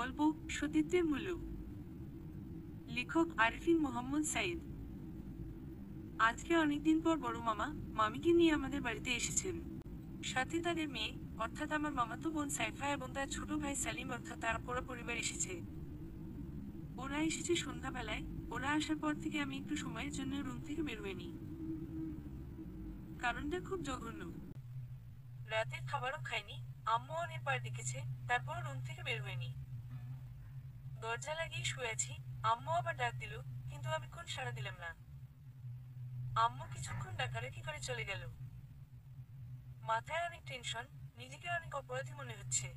গল্প সতীত্বের মূল্য। লেখক আরিফিন মোহাম্মদ সাইদ। আজকে অনেকদিন পর বড় মামা মামিকে নিয়ে আমাদের বাড়িতে এসেছেন। সাথে তাদের মেয়ে অর্থাৎ আমার মামাতো বোন সাইফা এবং তার ছোট ভাই সালিম অর্থাৎ তার পুরো পরিবার এসেছে। ওরা এসেছে সন্ধ্যাবেলায়। ওরা আসার পর থেকে আমি একটু সময়ের জন্য রুম থেকে বের হইনি। কারণটা খুব জঘন্য। রাতের খাবারও খাইনি। আম্মু অনেকবার ডেকেছে, তারপর রুম থেকে বের হইনি। দরজা লাগিয়ে শুয়ে আছি। আম্মু আবার ডাক দিল, কিন্তু আমি কোন সাড়া দিলাম না। আম্মু কিছুক্ষণ ডাকাডাকি করে চলে গেল। মাথায় অনেক টেনশন, নিজেকে অনেক অপরাধী মনে হচ্ছে।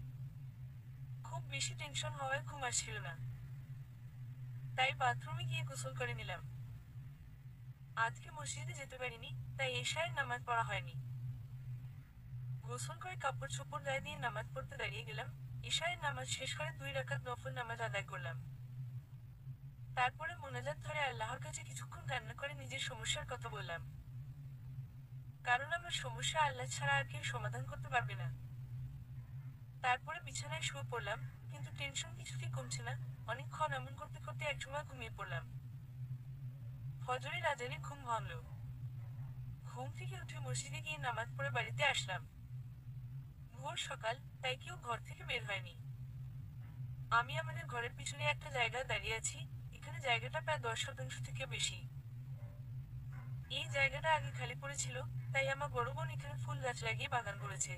খুব বেশি টেনশন হওয়ায় ঘুম আসছিল না। তাই বাথরুমে গিয়ে গোসল করে নিলাম। আজকে মসজিদে যেতে পারিনি, তাই এশারের নামাজ পড়া হয়নি। গোসল করে কাপড় চোপড় গায়ে দিয়ে নামাজ পড়তে দাঁড়িয়ে গেলাম। এশারের নামাজ শেষ করে 2 রাকাত নফল নামাজ আদায় করলাম। তারপরে মোনাজাত ধরে আল্লাহর কাছে কিছুক্ষণ কান্না করে নিজের সমস্যার কথা বললাম। কারণ আমার সমস্যা আল্লাহ ছাড়া আর কেউ সমাধান করতে পারবে না। তারপরে বিছানায় শুয়ে পড়লাম, কিন্তু টেনশন কিছুতেই কমছে না। অনেকক্ষণ এমন করতে করতে একসময় ঘুমিয়ে পড়লাম। ফজরের আজানে ঘুম ভাঙল। ঘুম থেকে উঠে মসজিদে গিয়ে নামাজ পড়ে বাড়িতে আসলাম। ভোর সকাল, তাই কেউ ঘর থেকে বের হয়নি। আমি আমাদের ঘরের পিছনে একটা জায়গায় দাঁড়িয়ে আছি। এখানে জায়গাটা প্রায় 10% থেকে বেশি। এই জায়গাটা আগে খালি পড়েছিল, তাই আমার বড় বোন এখানে ফুল গাছ লাগিয়ে বাগান করেছে।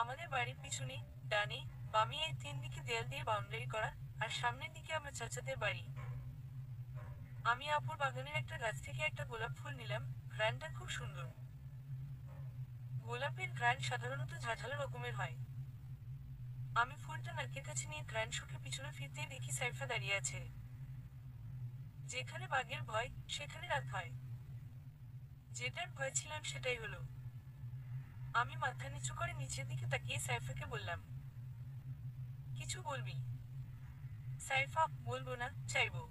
আমাদের বাড়ির পিছনে, ডানে, বামে এই 3 দিকে দেয়াল দিয়ে বাউন্ডারি করা, আর সামনের দিকে আমার চাচাদের বাড়ি। আমি আপুর বাগানের একটা গাছ থেকে একটা গোলাপ ফুল নিলাম। ঘ্রাণটা খুব সুন্দর। গোলাপের ঘ্রাণ সাধারণত ঝাঁঝালো রকমের হয়। আমি ফুলটা নাকের কাছে নিয়ে ঘ্রাণ শুকে পিছনে ফিরতেই দেখি সাইফা দাঁড়িয়ে আছে। যেখানে বাঘের ভয়, সেখানে রাত হয়। যেটার ভয় ছিলাম সেটাই হলো। আমি মাথা নিচু করে নিচের দিকে তাকিয়ে সাইফাকে বললাম, কিছু বলবি? সাইফা, বলবো না, চাইবো।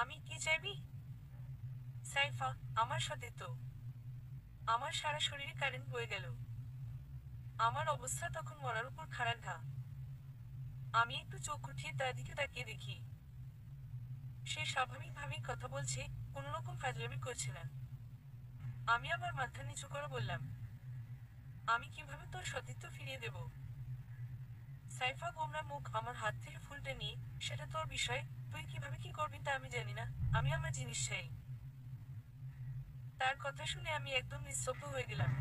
আমি কি চাইবি? সাইফা, আমার সাথে তো। আমার সারা শরীরে কারেন্ট বয়ে গেল। আমার অবস্থা তখন মরার উপর খাড়ার ঘা। আমি একটু চোখ উঠিয়ে তার দিকে তাকিয়ে দেখি। সে স্বাভাবিকভাবেই কথা বলছে, কোনো রকম ফাজলামি করছে না। আমি আবার মাথা নিচু করে বললাম, আমি কিভাবে তোর সতীত্ব ফিরিয়ে দেব? সাইফা গোমরা মুখ আমার হাত থেকে ফুলটা নিয়ে, সেটা তোর বিষয়, তুই কিভাবে কি করবি তা আমি জানি না, আমি আমার জিনিস চাই। তার কথা শুনে আমি একদম নিস্তব্ধ হয়ে গেলাম।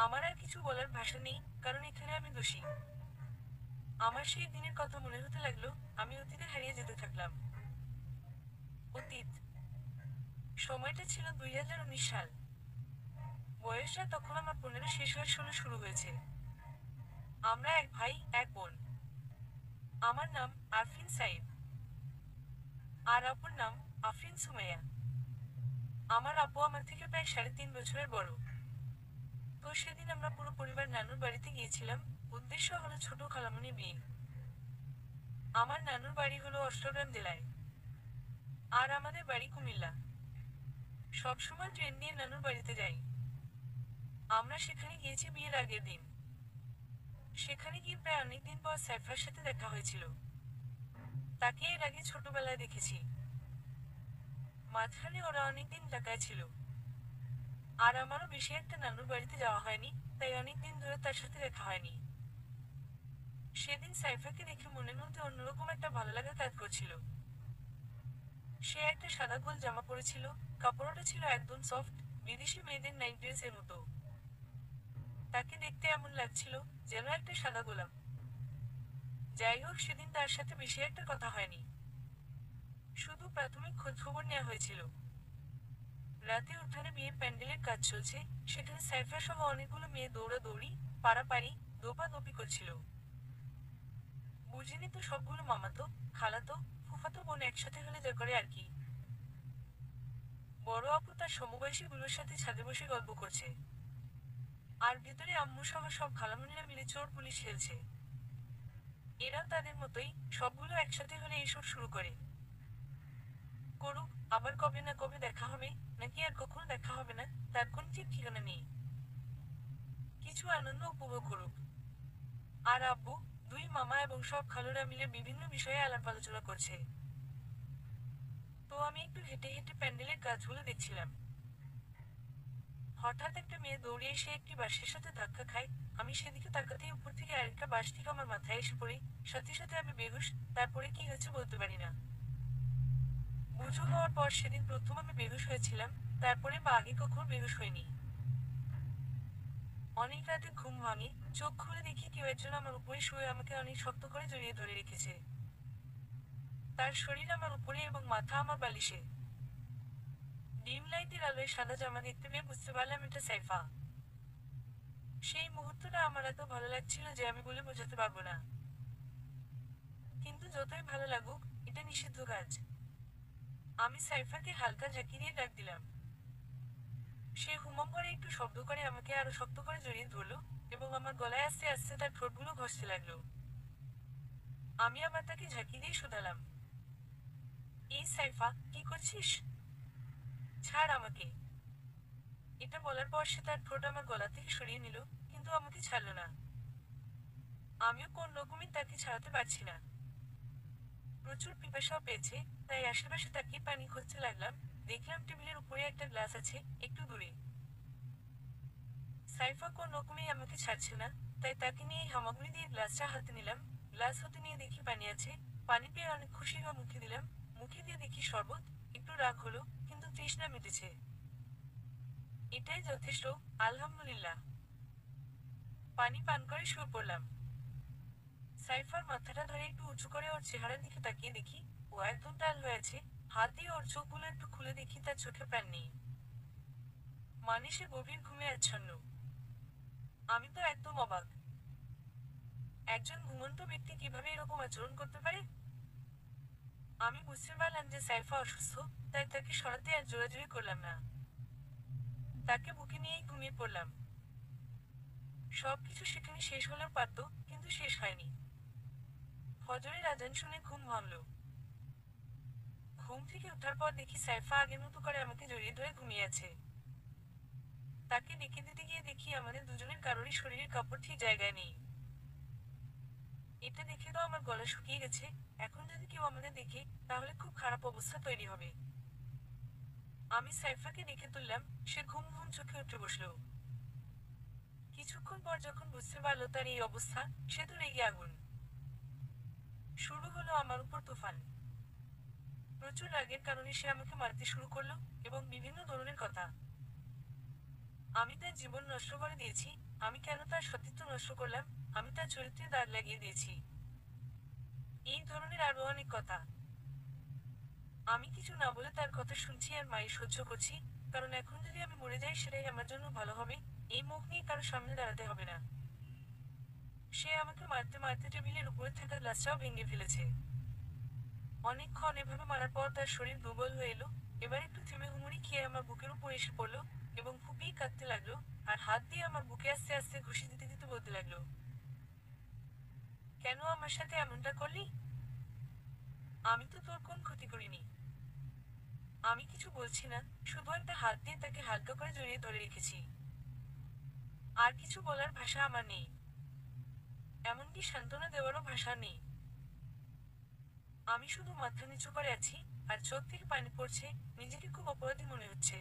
আমার আর কিছু বলার ভাষা নেই, কারণ এখানে আমি দোষী। আমার সেই দিনের কথা মনে হতে লাগলো। আমি অতীতে হারিয়ে যেতে থাকলাম। অতীত। সময়টা ছিল 2019 সাল। বয়সটা তখন আমার 15 শেষ হয়ে 16 শুরু হয়েছে। আমরা এক ভাই, এক বোন। আমার নাম আরফিন সাইদ। আর আপুর নাম আফরিন সুমাইয়া। আমার আব্বু আমার থেকে প্রায় 3.5 বছরের বড়। তো সেদিন আমরা পুরো পরিবার নানুর বাড়িতে গিয়েছিলাম। উদ্দেশ্য হলো ছোট খালামণির বিয়ে। আমার নানুর বাড়ি হলো অষ্টগ্রাম জেলায়। আর আমাদের বাড়ি কুমিল্লা। সবসময় ট্রেন দিয়ে নানুর বাড়িতে যাই। আমরা সেখানে গিয়েছি বিয়ের আগের দিন। সেখানে গিয়ে প্রায় অনেকদিন পর সাইফার সাথে দেখা হয়েছিল। তাকে এর আগে ছোটবেলায় দেখেছি। মাঝখানে ওরা অনেকদিন ঢাকায় ছিল। আর আমারও বেশি একটা নানুর বাড়িতে যাওয়া হয়নি, তাই অনেকদিন ধরে তার সাথে দেখা হয়নি। সেদিন সাইফাকে দেখে মনের মধ্যে অন্যরকম একটা ভালো লাগা কাজ করছিল। সে একটা সাদা গোল জামা পরেছিল, কাপড়টা ছিল একদম সফট, বিদেশি মেয়েদের নাইট ড্রেসের মতো। তাকে দেখতে এমন লাগছিল, যেন একটা সাদা গোলাপ। যাই হোক, সেদিন তার সাথে বেশি একটা কথা হয়নি। শুধু প্রাথমিক খোঁজখবর নেওয়া হয়েছিল। রাতে উঠানে বিয়ের প্যান্ডেলের কাজ চলছে, সেখানে সাইফা সহ অনেকগুলো মেয়ে দৌড়াদৌড়ি, পাড়াপাড়ি, দোপাদোপি করছিল। বুঝিনি তো সবগুলো মামাতো, খালাতো, ফুফাতো বোন একসাথে হলে যা করে আর কি। বড় আপু তার সমবয়সীগুলোর সাথে ছাদে বসে গল্প করছে। আর ভেতরে আম্মু সহ সব খালামণিরা মিলে চোর পুলিশ খেলছে। এরাও তাদের মতোই, সবগুলো একসাথে হলে এইসব শুরু করে। করুক, আবার কবে না কবে দেখা হবে, নাকি আর কখনো দেখা হবে না, তার কোন ঠিক ঠিকানা নেই। কিছু আনন্দ উপভোগ করুক। আর আব্বু, দুই মামা এবং সব খালুরা মিলে বিভিন্ন বিষয়ে আলাপ আলোচনা করছে। তো আমি একটু হেঁটে হেঁটে প্যান্ডেলের কাজগুলো দেখছিলাম। হঠাৎ একটা মেয়ে দৌড়ে এসে একটি বাঁশের সাথে ধাক্কা খায়। আমি সেদিকে তাকাতেই উপর থেকে আরেকটা বাঁশ ঠিক আমার মাথায় এসে পড়ে। সাথে সাথে আমি বেহুশ। তারপরে কি হয়েছে বলতে পারি না। বুঝো হওয়ার পর সেদিন প্রথম আমি বেহুশ হয়েছিলাম। তারপরে বা আগে কখনো বেহুশ হয়নি। অনেক রাতে ঘুম ভাঙে, চোখ খুলে দেখি কেউ একজন আমার উপরে শুয়ে আমাকে অনেক শক্ত করে জড়িয়ে ধরে রেখেছে। তার শরীর আমার উপরে এবং মাথা আমার বালিশে। ডিম লাইটের আলোয় সাদা জামা দেখতে পেয়ে বুঝতে পারলাম এটা সাইফা। সেই মুহূর্তটা আমার এত ভালো লাগছিল যে আমি বলে বোঝাতে পারবো না। কিন্তু যতই ভালো লাগুক, এটা নিষিদ্ধ কাজ। আমি সাইফাকে হালকা ঝাঁকি দিয়ে ডাক দিলাম। সে হুমম করে একটু শব্দ করে আমাকে আরো শক্ত করে জড়িয়ে ধরলো এবং আমার গলায় আস্তে আস্তে তার ঠোঁটগুলো ঘষতে লাগলো। আমি আবার তাকে ঝাঁকি দিয়ে শুধালাম, এই সাইফা, কি করছিস? ছাড় আমাকে। এটা বলার পর সে তার ঠোঁট আমার গলা থেকে সরিয়ে নিল, কিন্তু আমাকে ছাড়লো না। আমিও কোন রকমই তাকে ছাড়াতে পারছি না। প্রচুর পিপাসাও পেয়েছে, তাই আশেপাশে তাকিয়ে পানি খুঁজতে লাগলাম। দেখলাম টেবিলের উপরে একটা গ্লাস আছে, একটু দূরে। সাইফা কোন রকমেই আমাকে ছাড়ছে না, তাই তাকে নিয়ে হামাগুড়ি দিয়ে গ্লাসটা হাতে নিলাম। গ্লাস হতে নিয়ে দেখি পানি আছে। পানি পেয়ে অনেক খুশি হয়ে মুখে দিলাম। মুখে দিয়ে দেখি শরবত। একটু রাগ হলো, কিন্তু তৃষ্ণা মিটেছে। এটাই যথেষ্ট, আলহামদুলিল্লাহ। পানি পান করে শুয়ে পড়লাম। সাইফার মাথাটা ধরে একটু উঁচু করে ওর চেহারার দিকে তাকিয়ে দেখি, ও একদম টাল হয়েছে। হাত দিয়ে ওর চোখগুলো একটু খুলে দেখি, তার চোখে প্রাণ নেই। মানে সে গভীর ঘুমে আচ্ছন্ন। আমি তো একদম অবাক। একজন ঘুমন্ত ব্যক্তি কিভাবে এরকম আচরণ করতে পারে? আমি বুঝতে পারলাম যে সাইফা অসুস্থ, তাই তাকে সরাতে আর জোরাজুরি করলাম না। তাকে বুকে নিয়েই ঘুমিয়ে পড়লাম। সবকিছু সেখানে শেষ হলেও পারত, কিন্তু শেষ হয়নি। ফজরের আজান শুনে ঘুম ভাঙল। ঘুম থেকে ওঠার পর দেখি সাইফা আগের মতো করে আমাকে জড়িয়ে ধরে ঘুমিয়ে আছে। তাকে ডেকে দিতে গিয়ে দেখি আমাদের দুজনের কারোরই শরীরের কাপড় ঠিক জায়গায় নেই। এটা দেখে তো আমার গলা শুকিয়ে গেছে। এখন যদি কেউ আমাদের দেখে, তাহলে খুব খারাপ অবস্থা তৈরি হবে। আমি সাইফাকে ডেকে তুললাম। সে ঘুম ঘুম চোখে উঠে বসলো। কিছুক্ষণ পর যখন বুঝতে পারলো তার এই অবস্থা, সে তো রেগে আগুন। শুরু হলো আমার উপর তুফান। প্রচুর রাগের কারণে সে আমাকে মারতে শুরু করলো, এবং বিভিন্ন ধরনের কথা। আমি তার জীবন নষ্ট করে দিয়েছি। আমি কেন তার সতীত্ব নষ্ট করলাম? আমি তার চরিত্রে দাগ লাগিয়ে দিয়েছি। এই ধরনের আরো অনেক কথা। আমি কিছু না বলে তার কথা শুনছি আর মায়ের সহ্য করছি। কারণ এখন যদি আমি মরে যাই সেটাই আমার জন্য ভালো হবে। এই মুখ নিয়ে কারো সামনে দাঁড়াতে হবে না। সে আমাকে মারতে মারতে টেবিলের উপরে থাকা গ্লাসটাও ভেঙে ফেলেছে। অনেকক্ষণ এভাবে মারার পর তার শরীর দুর্বল হয়ে এলো। এবার একটু থেমে হুমড়ি খেয়ে আমার বুকের উপর এসে পড়লো এবং ফুপিয়ে কাঁদতে লাগলো। আর হাত দিয়ে আমার বুকে আস্তে আস্তে ঘুষি দিতে দিতে বলতে লাগলো, কেন আমার সাথে এমনটা করলি? আমি তো তোর কোন ক্ষতি করিনি। আমি কিছু বলছি না, শুধু একটা হাত দিয়ে তাকে হালকা করে জড়িয়ে ধরে রেখেছি। আর কিছু বলার ভাষা আমার নেই। এমনকি সান্ত্বনা দেওয়ারও ভাষা নেই। আমি শুধু মাথা নিচু করে আছি, আর চোখ থেকে পানি পড়ছে। নিজেকে খুব অপরাধী মনে হচ্ছে।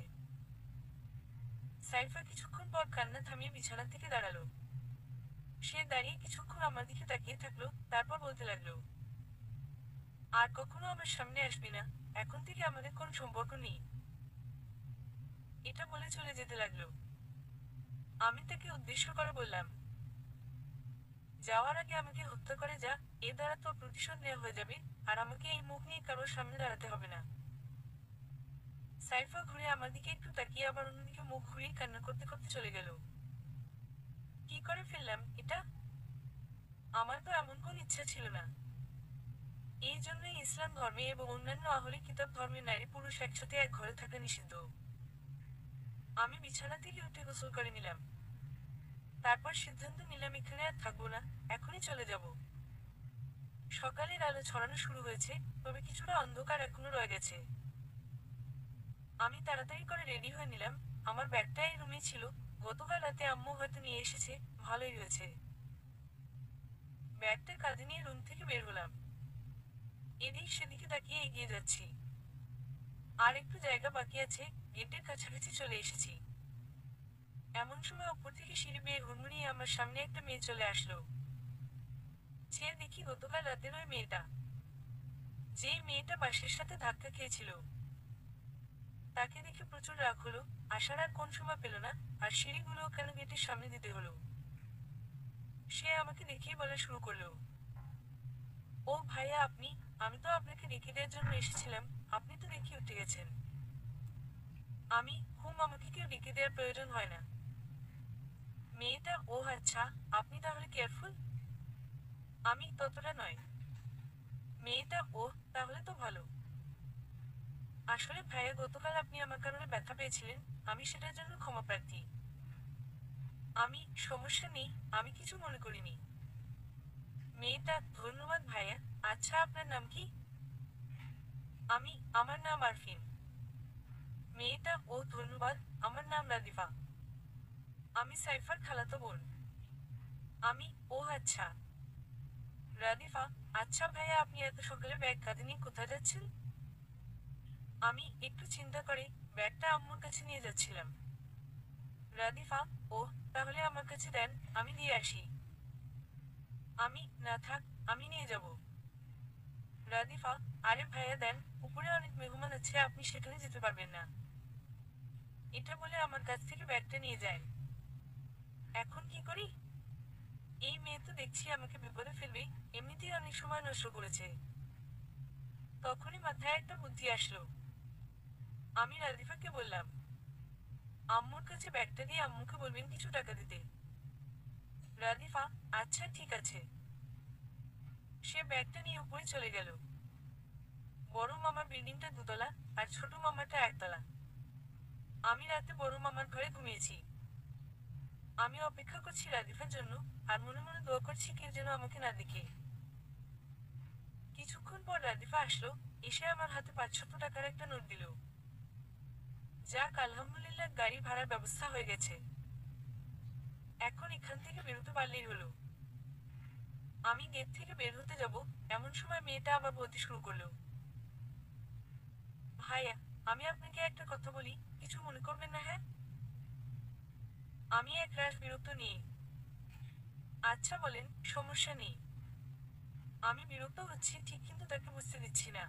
সাইফা কিছুক্ষণ পর কান্না থামিয়ে বিছানা থেকে দাঁড়ালো। সে দাঁড়িয়ে কিছুক্ষণ আমার দিকে তাকিয়ে থাকলো, তারপর বলতে লাগলো, আর কখনো আমার সামনে আসবি না। এখন থেকে আমাদের কোনো সম্পর্ক নেই। এটা বলে চলে যেতে লাগলো। আমি তাকে উদ্দেশ্য করে বললাম, যাওয়ার আগে আমাকে হত্যা করে যা। এ দ্বারা তোর প্রতিশোধ নেওয়া হয়ে যাবে। আর আমাকে এই মুখ নিয়ে কারোর সামনে দাঁড়াতে হবে না। সাইফা ঘুরে আমার দিকে একটু তাকিয়ে আবার অন্যদিকে মুখ ঘুরিয়ে কান্না করতে করতে চলে গেল। কি করে ফেললাম এটা? আমার তো এমন কোন ইচ্ছা ছিল না। এই জন্যই ইসলাম ধর্মে এবং অন্যান্য আহলি কিতাব ধর্মে নারী পুরুষ একসাথে এক ঘরে থাকা নিষিদ্ধ। আমি বিছানা থেকে উঠে গোসল করে নিলাম। তারপর সিদ্ধান্ত নিলাম এখানে আর থাকবো না, এখনই চলে যাব। সকালের আলো ছড়ানো শুরু হয়েছে, তবে কিছুটা অন্ধকার এখনো রয়ে গেছে। আমি তাড়াতাড়ি করে রেডি হয়ে নিলাম। আমার ব্যাগটা এই রুমে ছিল। গতকাল রাতে আম্মু হয়তো নিয়ে এসেছে, ভালোই হয়েছে। ব্যাগটা কাঁধে নিয়ে রুম থেকে বের হলাম। এদিক সেদিকে তাকিয়ে এগিয়ে যাচ্ছি। আর একটু জায়গা বাকি আছে, গেটের কাছাকাছি চলে এসেছি। এমন সময় ওপর থেকে সিঁড়ি বেয়ে হুড়মুড়িয়ে আমার সামনে একটা মেয়ে চলে আসলো। চেয়ে দেখি গতকাল রাতের ওই মেয়েটা, যেই মেয়েটা বাসের সাথে ধাক্কা খেয়েছিল। তাকে দেখে প্রচুর রাগ হলো। আসার আর কোন সময় পেল না, আর সিঁড়িগুলো কেন গেটের সামনে দিতে হলো। সে আমাকে দেখেই বলা শুরু করলো, ও ভাইয়া আপনি, আমি তো আপনাকে রেখে দেওয়ার জন্য এসেছিলাম, আপনি তো দেখি উঠে গেছেন। আমি, আমাকে কেউ রেখে দেওয়ার প্রয়োজন হয় না। মেয়েটা, ও আচ্ছা, আপনি তাহলে কেয়ারফুল। আমি, ততটা নয়। মেয়েটা, ও, তাহলে তো ভালো। আসলে ভাইয়া গতকাল আপনি আমার কারণে ব্যথা পেয়েছিলেন, আমি সেটার জন্য ক্ষমা প্রার্থী। আমি, সমস্যা নেই, আমি কিছু মনে করিনি। মেয়েটা, ধন্যবাদ ভাইয়া। আচ্ছা আপনার নাম কি? আমি, আমার নাম আরফিন। মেয়েটা, ও ধন্যবাদ, আমার নাম রাদিফা। আমি সাইফার খালাতো বোন। আমি, ও আচ্ছা। রাদিফা, আচ্ছা ভাইয়া আপনি এত সকালে ব্যাগ কাঁধে নিয়ে কোথায় যাচ্ছেন? আমি, একটু চিন্তা করে ব্যাগটা আম্মুর কাছে নিয়ে যাচ্ছিলাম। রাদিফা, ও, তাহলে আমার কাছে দেন, আমি দিয়ে আসি। আমি, না থাক, আমি নিয়ে যাব। রাদিফা, আরে ভাইয়া দেন, উপরে অনেক মেহমান আছে, আপনি সেখানে যেতে পারবেন না। এটা বলে আমার কাছ থেকে ব্যাগটা নিয়ে যায়। এখন কি করি? এই মেয়ে তো দেখছি আমাকে বিপদে ফেলবে, এমনিতেই অনেক সময় নষ্ট করেছে। তখনই মাথায় একটা বুদ্ধি আসলো। আমি রাদিফাকে বললাম, আম্মুর কাছে ব্যাগটা দিয়ে আম্মুকে বলবেন কিছু টাকা দিতে। রাদিফা, আচ্ছা ঠিক আছে। সে ব্যাগটা নিয়ে উপরে চলে গেল। বড় মামার বিল্ডিংটা দুতলা, আর ছোট মামাটা একতলা। আমি রাতে বড় মামার ঘরে ঘুমিয়েছি। আমি অপেক্ষা করছি রাদিফার জন্য, আর মনে মনে দোয়া করছি কেউ যেন আমাকে না দেখে। কিছুক্ষণ পর রাদিফা আসলো, এসে আমার হাতে 500 টাকার একটা নোট দিল। যাক আলহামদুলিল্লাহ, গাড়ি ভাড়ার ব্যবস্থা হয়ে গেছে। এখন এখান থেকে বেরোতে পারলেই হলো। আমি গেট থেকে বের হতে যাব, এমন সময় মেয়েটা আবার বলতে শুরু করলো, ভাইয়া, আমি আপনাকে একটা কথা বলি, কিছু মনে করবেন না হ্যাঁ? আমি একরাশ বিরক্ত নিই। আচ্ছা বলেন, সমস্যা নেই। আমি বিরক্ত হচ্ছি ঠিক, কিন্তু তাকে বুঝতে দিচ্ছি না।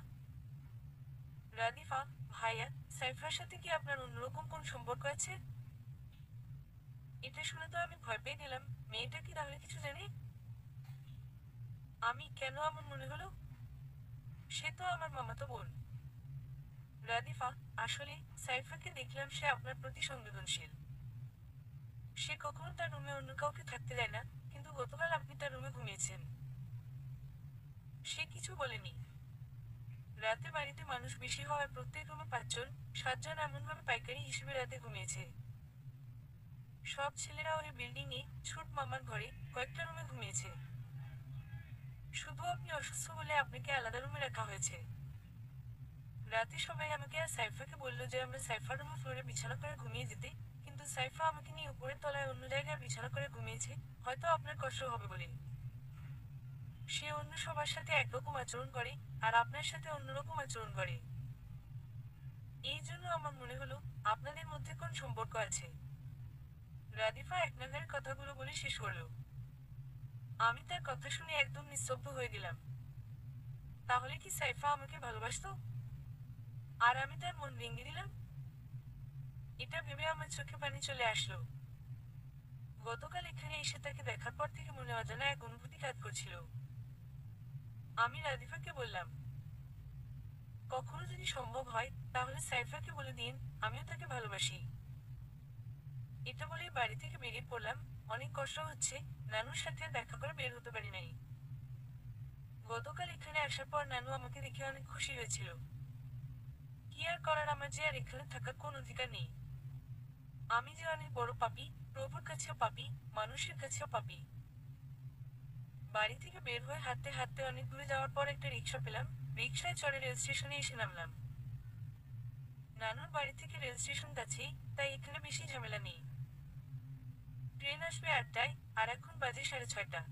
রাদিফা, ভাইয়া, সাইফার সাথে কি আপনার অন্যরকম কোন সম্পর্ক আছে? এটা শুনে তো আমি ভয় পেয়ে গেলাম। মেয়েটা কি তাহলে কিছু জানে? আমি, কেন আমার মনে হলো? সে তো আমার মামাতো বোন। রাদিফা, আসলে সাইফাকে দেখলাম সে আপনার প্রতি সংবেদনশীল। সে কখনো তার রুমে অন্য কাউকে থাকতে দেয় না, কিন্তু গতকাল আপনি তার রুমে ঘুমিয়েছেন। সে কিছু বলেনি। রাতে বাড়িতে মানুষ বেশি হওয়ায় প্রত্যেক রুমে 5 জন, 7 জন এমনভাবে পাইকারি হিসেবে রাতে ঘুমিয়েছে। সব ছেলেরা ওই বিল্ডিং এ ছোট মামার ঘরে কয়েকটা রুমে ঘুমিয়েছে। শুধু আপনি অসুস্থ বলে আপনাকে আলাদা রুমে রাখা হয়েছে। রাতে সবাই আমাকে আর সাইফাকে বললো যে আমরা সাইফার রুমে ফ্লোরে বিছানা করে ঘুমিয়ে যেতে, কিন্তু সাইফা আমাকে নিয়ে উপরের তলায় অন্য জায়গায় বিছানা করে ঘুমিয়েছে, হয়তো আপনার কষ্ট হবে বলে। সে অন্য সবার সাথে একরকম আচরণ করে, আর আপনার সাথে অন্যরকম আচরণ করে। এই জন্য আমার মনে হলো আপনাদের মধ্যে কোন সম্পর্ক আছে। রাদিফা এক নাগাড়ে কথাগুলো বলে শেষ করলো। আমি তার কথা শুনে একদম নিস্তব্ধ হয়ে গেলাম। তাহলে কি সাইফা আমাকে ভালোবাসতো? আর আমি তার মন ভেঙে দিলাম? এটা ভেবে আমার চোখে পানি চলে আসলো। গতকাল এখানে এসে তাকে দেখার পর থেকে মনে অজানা এক অনুভূতি কাজ করছিল। আমি রাদিফাকে বললাম, কখনো যদি সম্ভব হয় তাহলে সাইফাকে বলে দিন আমিও তাকে ভালোবাসি। এটা বলে বাড়ি থেকে বেরিয়ে পড়লাম। অনেক কষ্ট হচ্ছে, নানুর সাথে আর দেখা করে বের হতে পারি নাই। গতকাল এখানে আসার পর নানু আমাকে দেখে অনেক খুশি হয়েছিল। কি আর করার, আমার যে আর এখানে থাকার কোন অধিকার নেই। আমি যে অনেক বড় পাপী, প্রভুর কাছেও পাপী, মানুষের কাছেও পাপী। বাড়ি থেকে বের হয়ে হাঁটতে হাঁটতে অনেক দূরে যাওয়ার পর একটা রিক্সা পেলাম। রিক্সায় চড়ে রেল স্টেশনে এসে নামলাম। নানুর বাড়ি থেকে রেল স্টেশন কাছেই, তাই এখানে বেশি ঝামেলা নেই। ট্রেন আসবে 8টায়, আর এখন বাজে 6:30।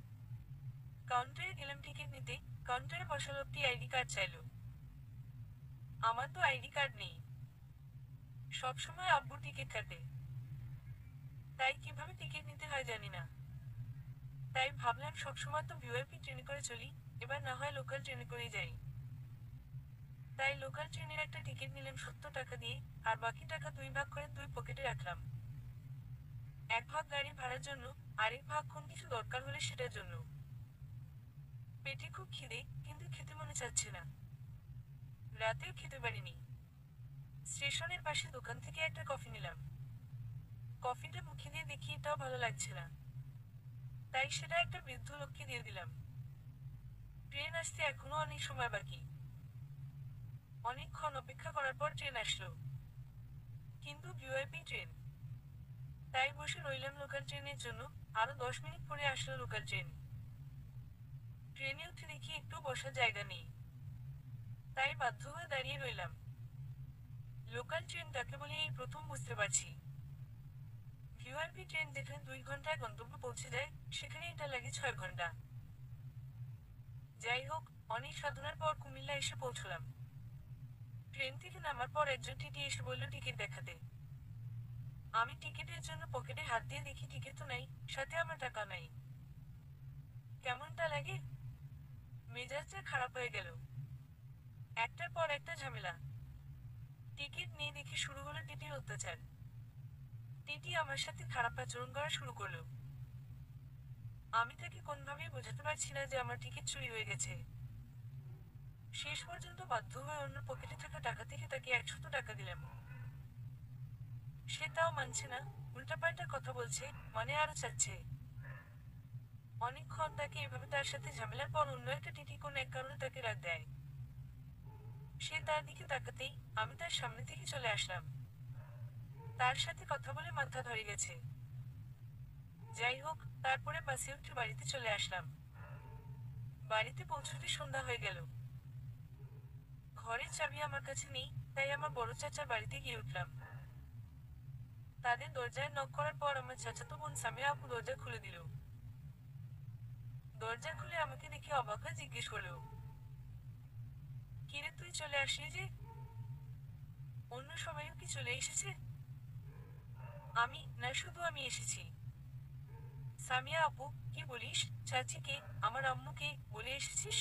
কাউন্টারে গেলাম টিকিট নিতে। কাউন্টারে বসা লোকটি আইডি কার্ড চাইলো। আমার তো আইডি কার্ড নেই। সবসময় আব্বু টিকিট কাটে, তাই কিভাবে টিকিট নিতে হয় জানি না। তাই ভাবলাম সবসময় তো ভিওআইপি ট্রেনে করে চলি, এবার না হয় লোকাল ট্রেনে করেই যাই। তাই লোকাল ট্রেনের একটা টিকিট নিলাম 70 টাকা দিয়ে, আর বাকি টাকা 2 ভাগ করে 2 পকেটে রাখলাম। 1 ভাগ গাড়ি ভাড়ার জন্য, আরেক ভাগ কোন কিছু দরকার হলে সেটার জন্য। পেটে খুব খিদে, কিন্তু খেতে মনে চাচ্ছে না। রাতেও খেতে পারিনি। স্টেশনের পাশে দোকান থেকে একটা কফি নিলাম। কফিটা মুখে দিয়ে দেখি এটাও ভালো লাগছে না, তাই সেটা একটা বৃদ্ধ লোককে দিয়ে দিলাম। ট্রেন আসতে এখনো অনেক সময় বাকি। অনেকক্ষণ অপেক্ষা করার পর ট্রেন আসলো, কিন্তু ভিওআইপি ট্রেন। তাই বসে রইলাম লোকাল ট্রেনের জন্য। আরো 10 মিনিট পরে আসলো লোকাল ট্রেন। ট্রেনে উঠে দেখি একটু বসার জায়গা নেই, তাই বাধ্য হয়ে দাঁড়িয়ে রইলাম। লোকাল ট্রেন কাকে বলে এই প্রথম বুঝতে পারছি। ভিওআইপি ট্রেন যেখানে 2 ঘন্টায় গন্তব্যে পৌঁছে যায়, সেখানে এটা লাগে 6 ঘন্টা। যাই হোক, অনেক সাধনার পর কুমিল্লা এসে পৌঁছলাম। ট্রেন থেকে নামার পর একজন টিটি এসে বলল টিকিট দেখাতে। আমি টিকিটের জন্য পকেটে হাত দিয়ে দেখি টিকিট তো নাই, সাথে আমার টাকা নাই। কেমনটা লাগে? মেজাজটা খারাপ হয়ে গেল। একটার পর একটা ঝামেলা। টিকিট নিয়ে দেখি শুরু হলো টিটির অত্যাচার। টিটি আমার সাথে খারাপ আচরণ করা শুরু করলো। আমি তাকে কোনভাবেই বোঝাতে পারছি না যে আমার টিকিট চুরি হয়ে গেছে। শেষ পর্যন্ত বাধ্য হয়ে অন্য পকেটে থাকা টাকা থেকে তাকে 100 টাকা দিলাম। সে তাও মানছে না, উল্টাপাল্টা কথা বলছে, মানে আরো চাচ্ছে। অনেকক্ষণ তাকে এভাবে তার সাথে ঝামেলার পর অন্য একটা টিটি কোন এক কারণে তাকে রাগ দেয়। সে তার দিকে তাকাতেই আমি তার সামনে থেকে চলে আসলাম। তার সাথে কথা বলে মাথা ধরে গেছে। যাই হোক, তারপরে বাসে উঠে বাড়িতে চলে আসলাম। বাড়িতে পৌঁছতে সন্ধ্যা হয়ে গেল। ঘরের চাবি আমার কাছে নেই, তাই আমার বড় চাচার বাড়িতে গিয়ে উঠলাম। তাদের দরজায় নক করার পর আমার চাচাতো বোন সামিয়া আপু দরজা খুলে দিল। দরজা খুলে আমাকে দেখে অবাক হয়ে জিজ্ঞেস করলো, কিরে তুই চলে আসলি যে? অন্য সবাইও কি চলে এসেছে? আমি না, শুধু আমি এসেছি। সামিয়া আপু, কি বলিস? চাচিকে, আমার আম্মুকে বলে এসেছিস?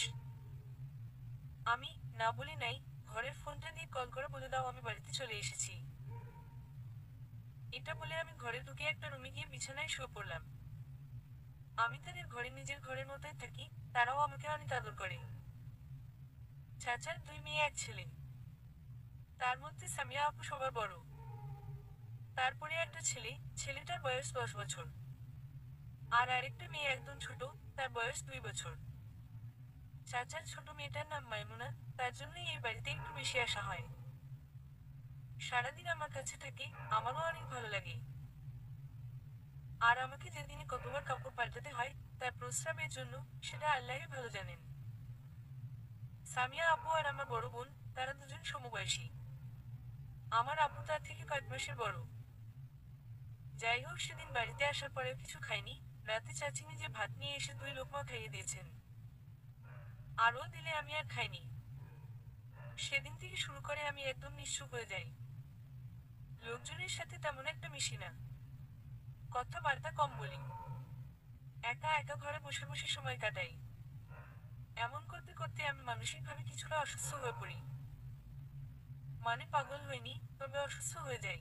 আমি না বলি নাই, ঘরের ফোনটা দিয়ে কল করে বলে দাও আমি বাড়িতে চলে এসেছি। এটা বলে আমি ঘরে ঢুকে একটা রুমে গিয়ে বিছানায় শুয়ে পড়লাম। আমি তাদের ঘরে নিজের ঘরের মতোই থাকি, তারাও আমাকে অনেক আদর করে। চাচার 2 মেয়ে 1 ছেলে। তার মধ্যে সামিয়া আপু সবার বড়। তারপরে একটা ছেলে, ছেলেটার বয়স 10 বছর। আর আরেকটা মেয়ে একদম ছোট, তার বয়স 2 বছর। চাচার ছোট মেয়েটার নাম মাইমুনা, তার জন্যই এই বাড়িতে একটু বেশি আসা হয়। সারাদিন আমার কাছে থাকে, আমারও অনেক ভালো লাগে। আর আমাকে যেদিনে কতবার কাপড় পাল্টাতে হয়, তার প্রস্রাবের জন্য, সেটা আল্লাহই ভালো জানেন। সামিয়া আপু আর আমার বড় বোন, তারা দুজন সমবয়সী। আমার আপু তার থেকে কয়েক মাসের বড়। যাই হোক, সেদিন বাড়িতে আসার পরেও কিছু খাইনি। রাতে চাচি নিজে ভাত নিয়ে এসে 2 লোকমা খাইয়ে দিয়েছেন। আরও দিলে আমি আর খাইনি। সেদিন থেকে শুরু করে আমি একদম নিশ্চুপ হয়ে যাই। লোকজনের সাথে তেমন একটা মিশি না। কথাবার্তা কম বলি। একা একা ঘরে বসে বসে সময় কাটাই। এমন করতে করতে আমি মানসিকভাবে কিছুটা অসুস্থ হয়ে পড়ি। মানে পাগল হইনি, তবে অসুস্থ হয়ে যাই।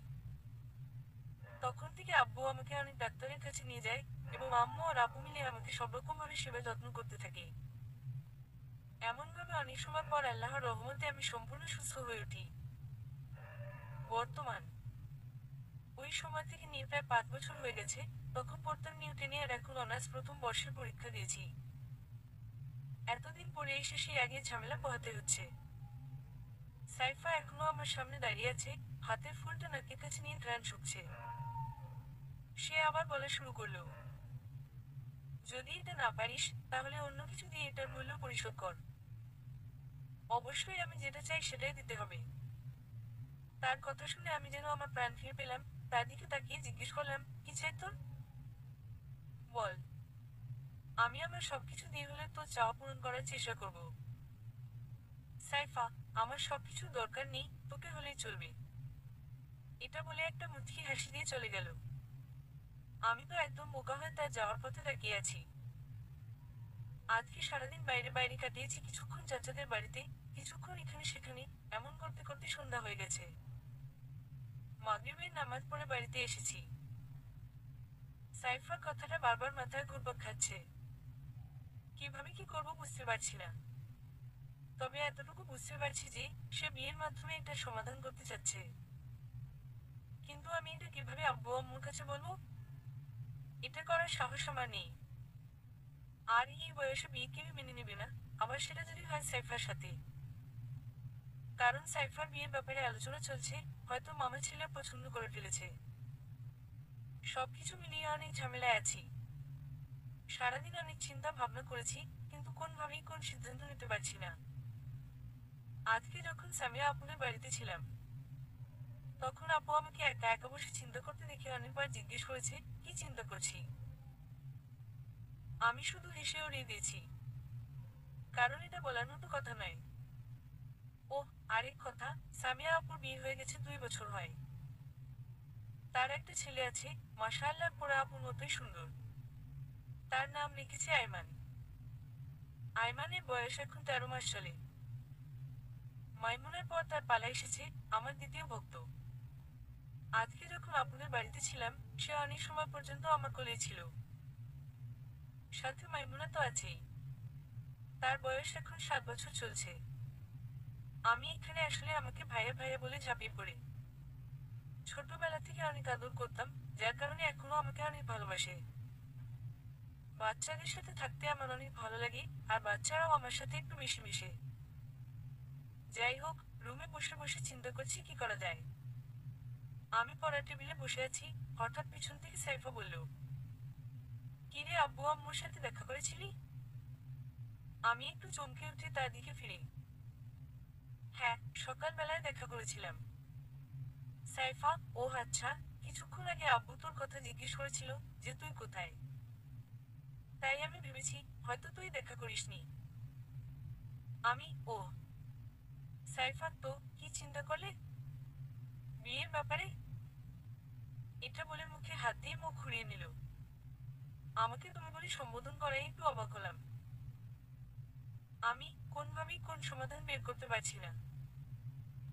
তখন থেকে আব্বু আমাকে অনেক ডাক্তারের কাছে নিয়ে যায়, এবং আম্মু আর আব্বু মিলে আমাকে সব রকম ভাবে সেবা যত্ন করতে থাকে। এমন ভাবে অনেক সময় পর আল্লাহর রহমতে আমি সম্পূর্ণ সুস্থ হয়ে উঠি। বর্তমান। ওই সময় থেকে নিয়ে প্রায় 5 বছর হয়ে গেছে। তখন পড়তাম নিউটেনে আর এখন অনার্স প্রথম বর্ষের পরীক্ষা দিয়েছি। এতদিন পরে এসে সেই আগে ঝামেলা পোহাতে হচ্ছে। সাইফা এখনো আমার সামনে দাঁড়িয়ে আছে, হাতের ফুলটা নাকের কাছে নিয়ে ঘ্রাণ শুকছে। সে আবার বলা শুরু করলো, যদি এটা না পারিস, তাহলে অন্য কিছু দিয়ে এটার মূল্য পরিশোধ কর। অবশ্যই আমি যেটা চাই সেটাই দিতে হবে। তার কথা শুনে আমি যেন আমার প্রাণ ফিরে পেলাম। তার দিকে তাকিয়ে জিজ্ঞেস করলাম, কি চাই তোর? বল। আমি আমার সবকিছু দিয়ে হলে তোর চাওয়া পূরণ করার চেষ্টা করব। সাইফা, আমার সবকিছু দরকার নেই, তোকে হলেই চলবে। এটা বলে একটা মুচকি হাসি দিয়ে চলে গেল। আমি তো একদম বোকা হয়ে তার যাওয়ার পথে তাকিয়ে আছি। আজকে সারাদিন বাইরে বাইরে কাটিয়েছি, কিছুক্ষণ চাচাদের বাড়িতে, কিছুক্ষণ এখানে সেখানে, এমন করতে করতে সন্ধ্যা হয়ে গেছে। মাগরিবের নামাজ পড়ে বাড়িতে এসেছি। সাইফার কথাটা বারবার মাথায় ঘুরপাক খাচ্ছে। কিভাবে কি করব বুঝতে পারছি না। তবে এতটুকু বুঝতে পারছি যে সে বিয়ের মাধ্যমে একটা সমাধান করতে চাচ্ছে। কিন্তু আমি এটা কিভাবে আব্বু আম্মুর কাছে বলবো? এটা করার সাহস আমার নেই। আর এই বয়সে বিয়ে কেউ মেনে নেবে না, আবার সেটা যদি হয় সাইফার সাথে। কারণ সাইফার বিয়ের ব্যাপারে আলোচনা চলছে, হয়তো মামা ছেলে পছন্দ করে ফেলেছে। সবকিছু মিলিয়ে অনেক ঝামেলায় আছি। সারাদিন অনেক চিন্তা ভাবনা করেছি, কিন্তু কোনভাবেই কোন সিদ্ধান্ত নিতে পারছি না। আজকে যখন সামিয়া আপুদের বাড়িতে ছিলাম, তখন আপু আমাকে একা একা বসে চিন্তা করতে দেখে অনেকবার জিজ্ঞেস করেছে, কি চিন্তা করছি? আমি শুধু হেসে উড়িয়ে দিয়েছি। কারণ এটা বলার মতো কথা নয়। ওহ, আরেক কথা, সামিয়া আপুর বিয়ে হয়ে গেছে 2 বছর হয়। তার একটা ছেলে আছে, মাশাআল্লাহ পুরা আপুর মতোই সুন্দর। তার নাম লিখেছে আয়মান। আয়মানের বয়স এখন 13 মাস চলে। মাইমুনের পর তার পালা এসেছে, আমার দ্বিতীয় ভক্ত। আজকে যখন আপুদের বাড়িতে ছিলাম, সে অনেক সময় পর্যন্ত আমার কোলেই ছিল। সাথে মাইমুনা তো আছেই। তার বয়স এখন 7 বছর চলছে। আমি এখানে আসলে আমাকে ভাইয়া ভাইয়া বলে ঝাঁপিয়ে পড়ে। ছোটবেলা থেকে অনেক আদর করতাম, যার কারণে এখনো আমাকে অনেক ভালোবাসে। বাচ্চাদের সাথে থাকতে আমার অনেক ভালো লাগে, আর বাচ্চারাও আমার সাথে একটু মিশে মিশে। যাই হোক, রুমে বসে বসে চিন্তা করছি কি করা যায়। আমি পড়ার টেবিলে বসে আছি, হঠাৎ পিছন থেকে সাইফা বলল, কি রে, আব্বু আম্মুর সাথে দেখা করেছিলি? আমি একটু চমকে উঠে তার দিকে ফিরি। হ্যাঁ, সকালবেলায় দেখা করেছিলাম। সাইফা, ও আচ্ছা। কিছুক্ষণ আগে আব্বু তোর কথা জিজ্ঞেস করেছিল যে তুই কোথায়। তাই আমি ভেবেছি হয়তো তুই দেখা করিসনি। আমি, ও। সাইফা, তো কি চিন্তা করলে? বিয়ের ব্যাপারে? এটা বলে মুখে হাত দিয়ে মুখ ঘুরিয়ে নিল। আমাকে তুমি বলে সম্বোধন করাই একটু অবাক হলাম। আমি কোনভাবেই কোন সমাধান বের করতে পারছি না।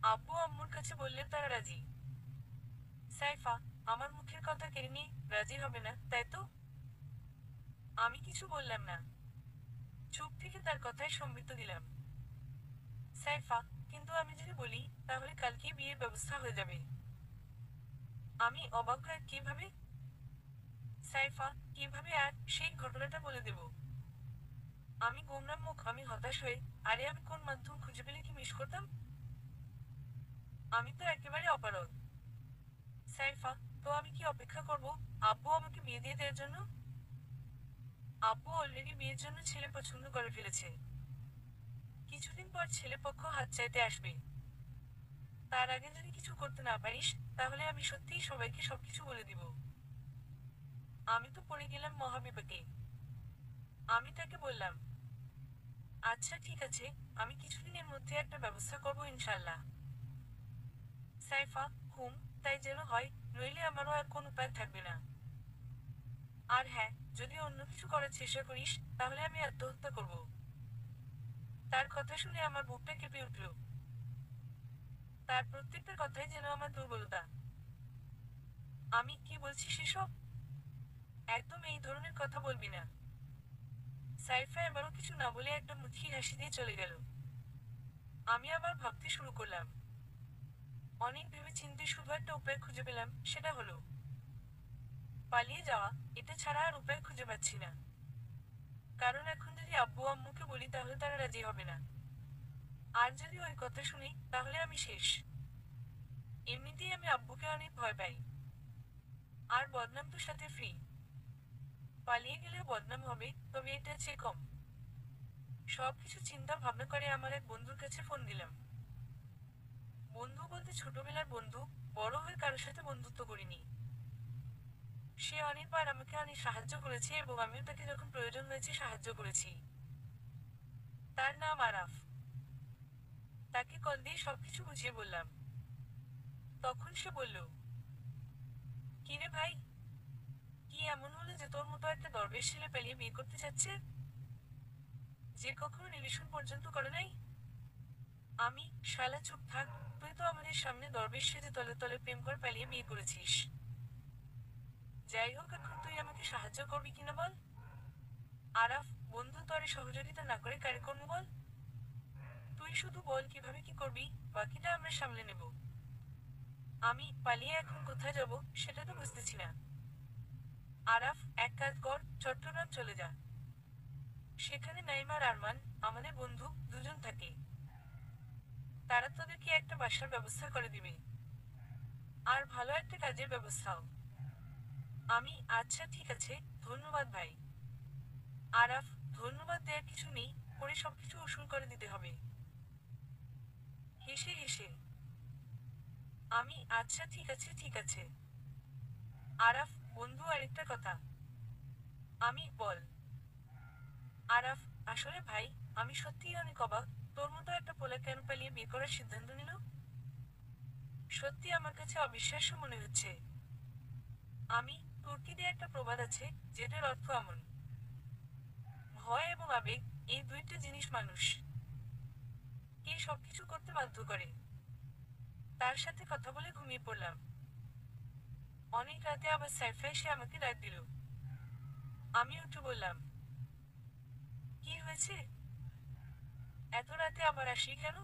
আব্বু আম্মুর কাছে বললে তারা রাজি। সাইফা, আমার মুখের কথা কেড়ে নিয়ে রাজি হবে না, তাই তো? আমি কিছু বললাম না। চুপ থেকে তার কথায় সম্মতি দিলাম। সাইফা, কিন্তু আমি যদি বলি, তাহলে কালকেই বিয়ের ব্যবস্থা হয়ে যাবে। আমি অবাক হয়ে, কিভাবে? সাইফা, কিভাবে আর সেই ঘটনাটা বলে দেব? আমি গোমরাম মুখ, আমি হতাশ হয়ে, আরে আমি কোন মাধ্যম খুঁজে পেলে কি মিস করতাম? আমি তো একেবারে অপারগ। সাইফা, তো আমি কি অপেক্ষা করব আব্বু আমাকে বিয়ে দিয়ে দেওয়ার জন্য? আব্বু অলরেডি বিয়ের জন্য ছেলে পছন্দ করে ফেলেছে। কিছুদিন পর ছেলে পক্ষ হাত চাইতে আসবে। তার আগে যদি কিছু করতে না পারিস, তাহলে আমি সত্যিই সবাইকে সবকিছু বলে দিব। আমি তো পড়ে গেলাম মহাবিপদে। আমি তাকে বললাম, আচ্ছা ঠিক আছে, আমি কিছুদিনের মধ্যে একটা ব্যবস্থা করব ইনশাল্লাহ। সাইফা, হুম, তাই যেন হয়, নইলে আমারও আর কোন উপায় থাকবে না। আর হ্যাঁ, যদি অন্য কিছু করার চেষ্টা করিস, তাহলে আমি আত্মহত্যা করব। তার কথা শুনে আমার বুকটা কেঁপে উঠল। তার প্রত্যেকটা কথাই যেন আমার দুর্বলতা। আমি কি বলছি সেসব? একদম এই ধরনের কথা বলবি না। সাইফা এবারও কিছু না বলে একটা মুচকি হাসি দিয়ে চলে গেল। আমি আবার ভাবতে শুরু করলাম। অনেক ভেবে চিন্তে শুধু একটা উপায় খুঁজে পেলাম, সেটা হলো পালিয়ে যাওয়া। এটা ছাড়া আর উপায় খুঁজে পাচ্ছি না। কারণ এখন যদি আব্বু আম্মুকে বলি তাহলে তারা রাজি হবে না। আর যদি ওই কথা শুনি, তাহলে আমি শেষ। এমনিতেই আমি আব্বুকে অনেক ভয় পাই। আর বদনাম তো সাথে ফ্রি। পালিয়ে গেলেও বদনাম হবে, তবে এটা চেয়ে কম। সবকিছু চিন্তা ভাবনা করে আমার এক বন্ধুর কাছে ফোন দিলাম। বন্ধু বলতে ছোটবেলার বন্ধু, বড় হয়ে কারোর সাথে বন্ধুত্ব করিনি। সে অনেকবার আমাকে অনেক সাহায্য করেছে এবং আমিও তাকে যখন প্রয়োজন হয়েছে সাহায্য করেছি। তার নাম আরাফ। তাকে কল দিয়ে সবকিছু বুঝিয়ে বললাম। তখন সে বলল, কিরে ভাই, কি এমন হলো যে তোর মতো একটা দরবেশ ছেলে পালিয়ে বিয়ে করতে চাচ্ছে, যে কখনো রিলেশন পর্যন্ত করে নাই? আমি, শালা চুপ থাক। তুই তো আমাদের সামনে দরবেশ সেজে তলে তলে প্রেম করে পালিয়ে বিয়ে করেছিস। যাই হোক, এখন তুই আমাকে সাহায্য করবি কিনা বল। আরাফ, বন্ধু তরে সহযোগিতা না করে কারে করবো বল? তুই শুধু বল কিভাবে কি করবি, বাকিটা আমরা সামলে নেব। আমি, পালিয়ে এখন কোথায় যাব সেটা তো বুঝতেছি না। আরাফ, এক কাজ কর, চট্টগ্রাম চলে যা। সেখানে নাইম আর আরমান, আমাদের বন্ধু, দুজন থাকে। তারা তোদেরকে একটা বাসার ব্যবস্থা করে দিবে। আর ভালো একটা কাজের ব্যবস্থাও। আমি, আচ্ছা ঠিক আছে, ধন্যবাদ ভাই। আরাফ, ধন্যবাদ দেওয়ার কিছু নেই, পরে সবকিছু উসুল করে দিতে হবে। হেসে হেসে। আমি, আচ্ছা ঠিক আছে ঠিক আছে। আরাফ, বন্ধু আরেকটা কথা। আমি, বল। আরাফ, আসলে ভাই, আমি সত্যিই অনেক অবাক, তোর মতো একটা পোলা কেন পালিয়ে বিয়ে করার সিদ্ধান্ত নিল। সত্যি আমার কাছে অবিশ্বাস্য মনে হচ্ছে। আমি, তুর্কিদের একটা প্রবাদ আছে, যেটার অর্থ এমন: ভয় এবং আবেগ, এই দুইটা জিনিস মানুষ কে সবকিছু করতে বাধ্য করে। তার সাথে কথা বলে ঘুমিয়ে পড়লাম। অনেক রাতে আবার সাইফা এসে আমাকে ডাক দিল। আমি উঠে বললাম, কি হয়েছে? এত রাতে আবার আসি কেন?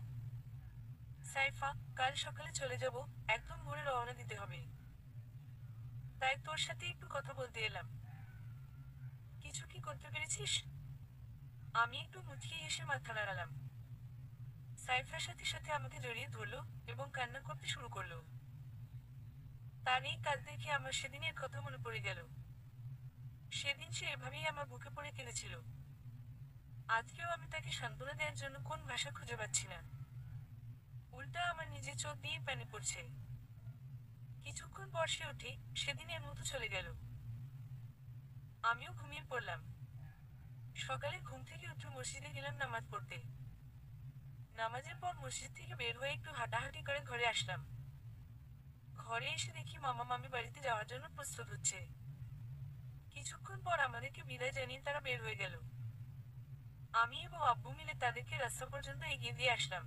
সাইফা, কাল সকালে চলে যাব, একদম ভোরে রওনা দিতে হবে। তাই তোর সাথে একটু কথা বলতে এলাম। কিছু কি করতে পেরেছিস? আমি একটু মুচকি হেসে মাথা নাড়ালাম। সাইফার সাথে সাথে আমাকে জড়িয়ে ধরলো এবং কান্না করতে শুরু করলো। তার এই কাজ দেখে আমার সেদিনের কথা মনে পড়ে গেল। সেদিন সে এভাবেই আমার বুকে পড়ে কেঁদেছিল। আজকেও আমি তাকে সান্ত্বনা দেওয়ার জন্য কোন ভাষা খুঁজে পাচ্ছি না। উল্টা আমার নিজের চোখ দিয়ে পানি পড়ছে। কিছুক্ষণ পর সে উঠে সেদিনের মতো চলে গেল। আমিও ঘুমিয়ে পড়লাম। সকালে ঘুম থেকে উঠে মসজিদে গেলাম নামাজ পড়তে। নামাজের পর মসজিদ থেকে বের হয়ে একটু হাঁটাহাঁটি করে ঘরে আসলাম। ঘরে এসে দেখি মামা মামি বাড়িতে যাওয়ার জন্য প্রস্তুত হচ্ছে। কিছুক্ষণ পর আমাদেরকে বিদায় জানিয়ে তারা বের হয়ে গেল। আমি এবং আব্বু মিলে তাদেরকে রাস্তা পর্যন্ত এগিয়ে দিয়ে আসলাম।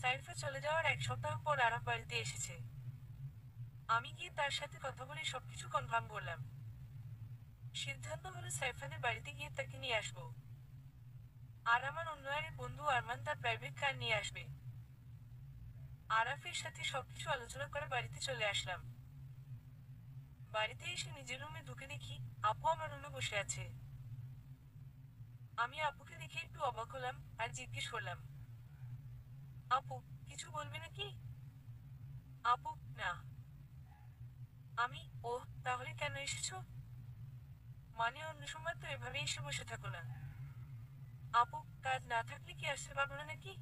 সাইফা চলে যাওয়ার এক সপ্তাহ পর আরাফ বাড়িতে এসেছে। আমি গিয়ে তার সাথে কথা বলে সবকিছু কনফার্ম করলাম। সিদ্ধান্ত হলো সাইফাদের বাড়িতে গিয়ে তাকে নিয়ে আসবো। আর আমার অন্য আরেক বন্ধু আরমান তার প্রাইভেট কার নিয়ে আসবে। আরাফের সাথে সবকিছু আলোচনা করে বাড়িতে চলে আসলাম। বাড়িতে এসে নিজের রুমে ঢুকে দেখি আপু আমার রুমে বসে আছে। আমি আপুকে দেখে একটু অবাক হলাম আর জিজ্ঞেস করলাম, আপু, কিছু বলবে নাকি? আপু, না। আমি, ওহ, তাহলে কেন এসেছো? মানে অন্য সময় তো এভাবে এসে বসে থাকো না। আপু, কাজ না থাকলে কি আসতে পারবো না নাকি?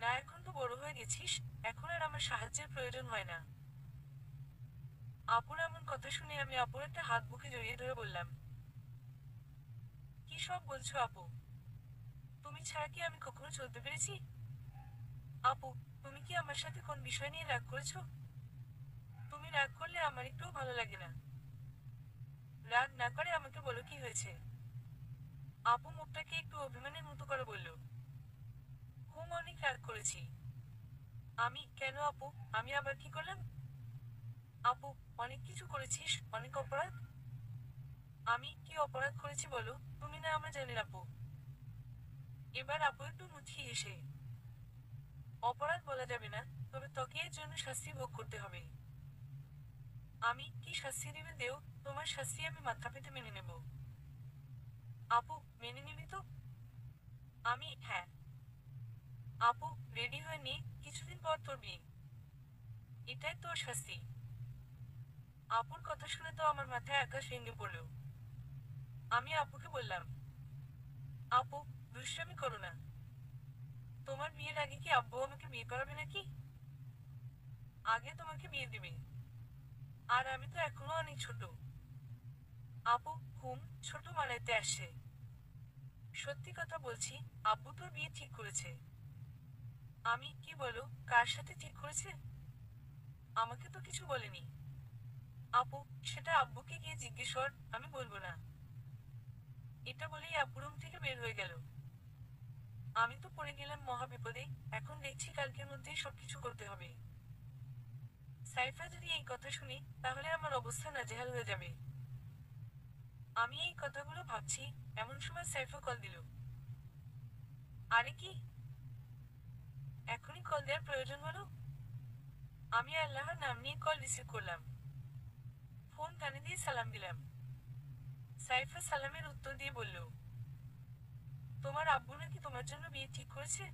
না, এখন তো বড় হয়ে গেছিস, এখন আর আমার সাহায্যের প্রয়োজন হয় না। আপুর এমন কথা শুনে আমি আপুর একটা হাত বুকে জড়িয়ে ধরে বললাম, কি সব বলছো আপু? তুমি ছাড়া কি আমি কখনো চলতে পেরেছি? আপু, তুমি কি আমার সাথে কোন বিষয় নিয়ে রাগ করেছো? তুমি রাগ করলে আমার একটুও ভালো লাগে না। রাগ না করে আমাকে বলো কি হয়েছে। আপু মুখটাকে একটু অভিমানের মতো করে বলল, অনেক রাগ করেছি। আমি, কেন আপু? আমি আবার কি করলাম? আপু, অনেক কিছু করেছিস, অনেক অপরাধ। আমি, কি অপরাধ করেছি বলো, তুমি না আমার জানেন আপু। এবার আপু একটু মুচকি হেসে, অপরাধ বলা যাবে না, তবে তোকে এর জন্য শাস্তি ভোগ করতে হবে। আমি, কি শাস্তি দিবে দেও, তোমার শাস্তি আমি মাথা পেতে মেনে নেব। আপু, মেনে নিবি তো? আমি, হ্যাঁ। আপু, রেডি হয়ে নে, কিছুদিন পর তোর বিয়ে। এটাই তোর শাস্তি। আপুর কথা শুনে তো আমার মাথায় আকাশ ভেঙে পড়ল। আমি আপুকে বললাম, আপু, দুষ্টামি করো না। তোমার বিয়ের আগে কি আব্বু আমাকে বিয়ে করাবে নাকি? আগে তোমাকে বিয়ে দিবে। আর আমি তো এখনো অনেক ছোট। আপু, হুম, ছোট মানাইতে আসে। সত্যি কথা বলছি, আব্বু তোর বিয়ে ঠিক করেছে। আমি কি বলো, কার সাথে ঠিক করেছে? আমাকে তো কিছু বলেনি। আপু, সেটা আব্বুকে গিয়ে জিজ্ঞেস কর, আমি বলবো না। এটা বলেই আব্বু রুম থেকে বের হয়ে গেল। আমি তো পড়ে গেলাম মহা বিপদে। এখন দেখছি কালকের মধ্যেই সবকিছু করতে হবে। সাইফা যদি এই কথা শুনি, তাহলে আমার অবস্থা নাজেহাল হয়ে যাবে। আমি এই কথাগুলো ভাবছি, এমন সময় সাইফা কল দিল। আরে কি, এখনই কল দেওয়ার প্রয়োজন হলো? আমি আল্লাহর নাম নিয়ে কল রিসিভ করলাম। ফোন কানে দিয়ে সালাম দিলাম। সাইফা সালামের উত্তর দিয়ে বলল, তোমার আব্বু নাকি তোমার জন্য বিয়ে ঠিক করেছে?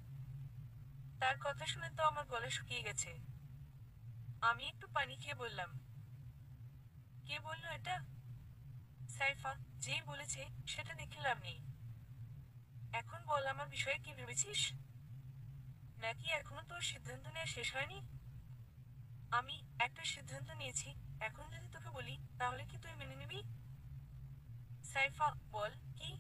তার কথা শুনে তো আমার গলা শুকিয়ে গেছে। আমি একটু পানি খেয়ে বললাম, কে বললো এটা? সাইফা, যেই বলেছে সেটা দেখে লাভ নেই। এখন বল, আমার বিষয়ে কি ভেবেছিস? নাকি এখনো তোর সিদ্ধান্ত নেওয়া শেষ হয়নি? আমি একটা সিদ্ধান্ত নিয়েছি। এখন যদি তোকে বলি, তাহলে কি তুই মেনে নিবি? সাইফা, বল কি?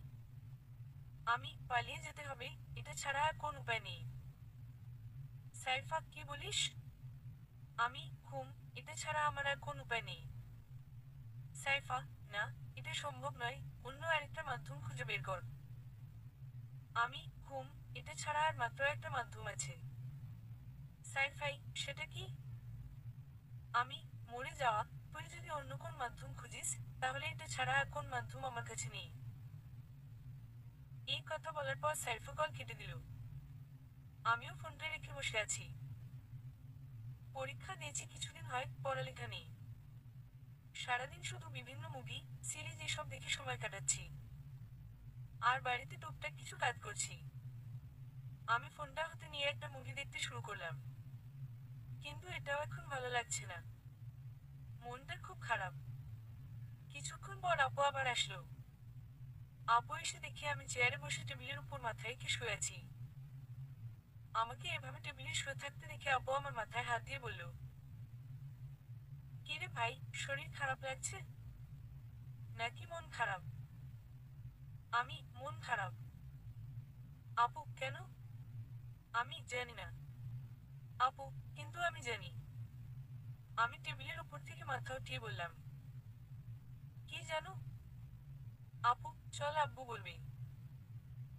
আমি পালিয়ে যেতে হবে, এটা ছাড়া আর কোন উপায় নেই। সাইফা, কি বলিস? আমি ঘুম, এটা ছাড়া আমার আর কোন উপায় নেই। সাইফা, না, এটা সম্ভব নয়। অন্য আরেকটা মাধ্যম খুঁজে বের কর। আমি ঘুম, এটা ছাড়া আর মাত্র একটা মাধ্যম আছে। সাইফাই, সেটা কি? আমি মরে যাওয়া। তুই যদি অন্য কোন মাধ্যম খুঁজিস, তাহলে এটা ছাড়া আর কোন মাধ্যম আমার কাছে নেই। এই কথা বলার পর সাইফা কল কেটে দিল। আমিও ফোনটা রেখে বসে আছি। পরীক্ষা দিয়েছি কিছুদিন হয়, পড়ালেখা নেই। সারাদিন শুধু বিভিন্ন মুভি, সিরিজ এসব দেখে সময় কাটাচ্ছি। আর বাড়িতে টুকটাক কিছু কাজ করছি। আমি ফোনটা হাতে নিয়ে একটা মুভি দেখতে শুরু করলাম। কিন্তু এটাও এখন ভালো লাগছে না। মনটা খুব খারাপ। কিছুক্ষণ পর আপু আবার আসলো। আপু এসে দেখে আমি চেয়ারে বসে টেবিলের উপর মাথা রেখে শুয়ে আছি। আমাকে এভাবে টেবিলে শুয়ে থাকতে দেখে আপু আমার মাথায় হাত দিয়ে বলল, কি রে ভাই, শরীর খারাপ লাগছে? নাকি মন খারাপ? আমি মন খারাপ। আপু, কেন? আমি জানি না। আপু, কিন্তু আমি জানি। আমি টেবিলের উপর থেকে মাথা উঠিয়ে বললাম, কি জানো? আপু, চল, আব্বু বলবি।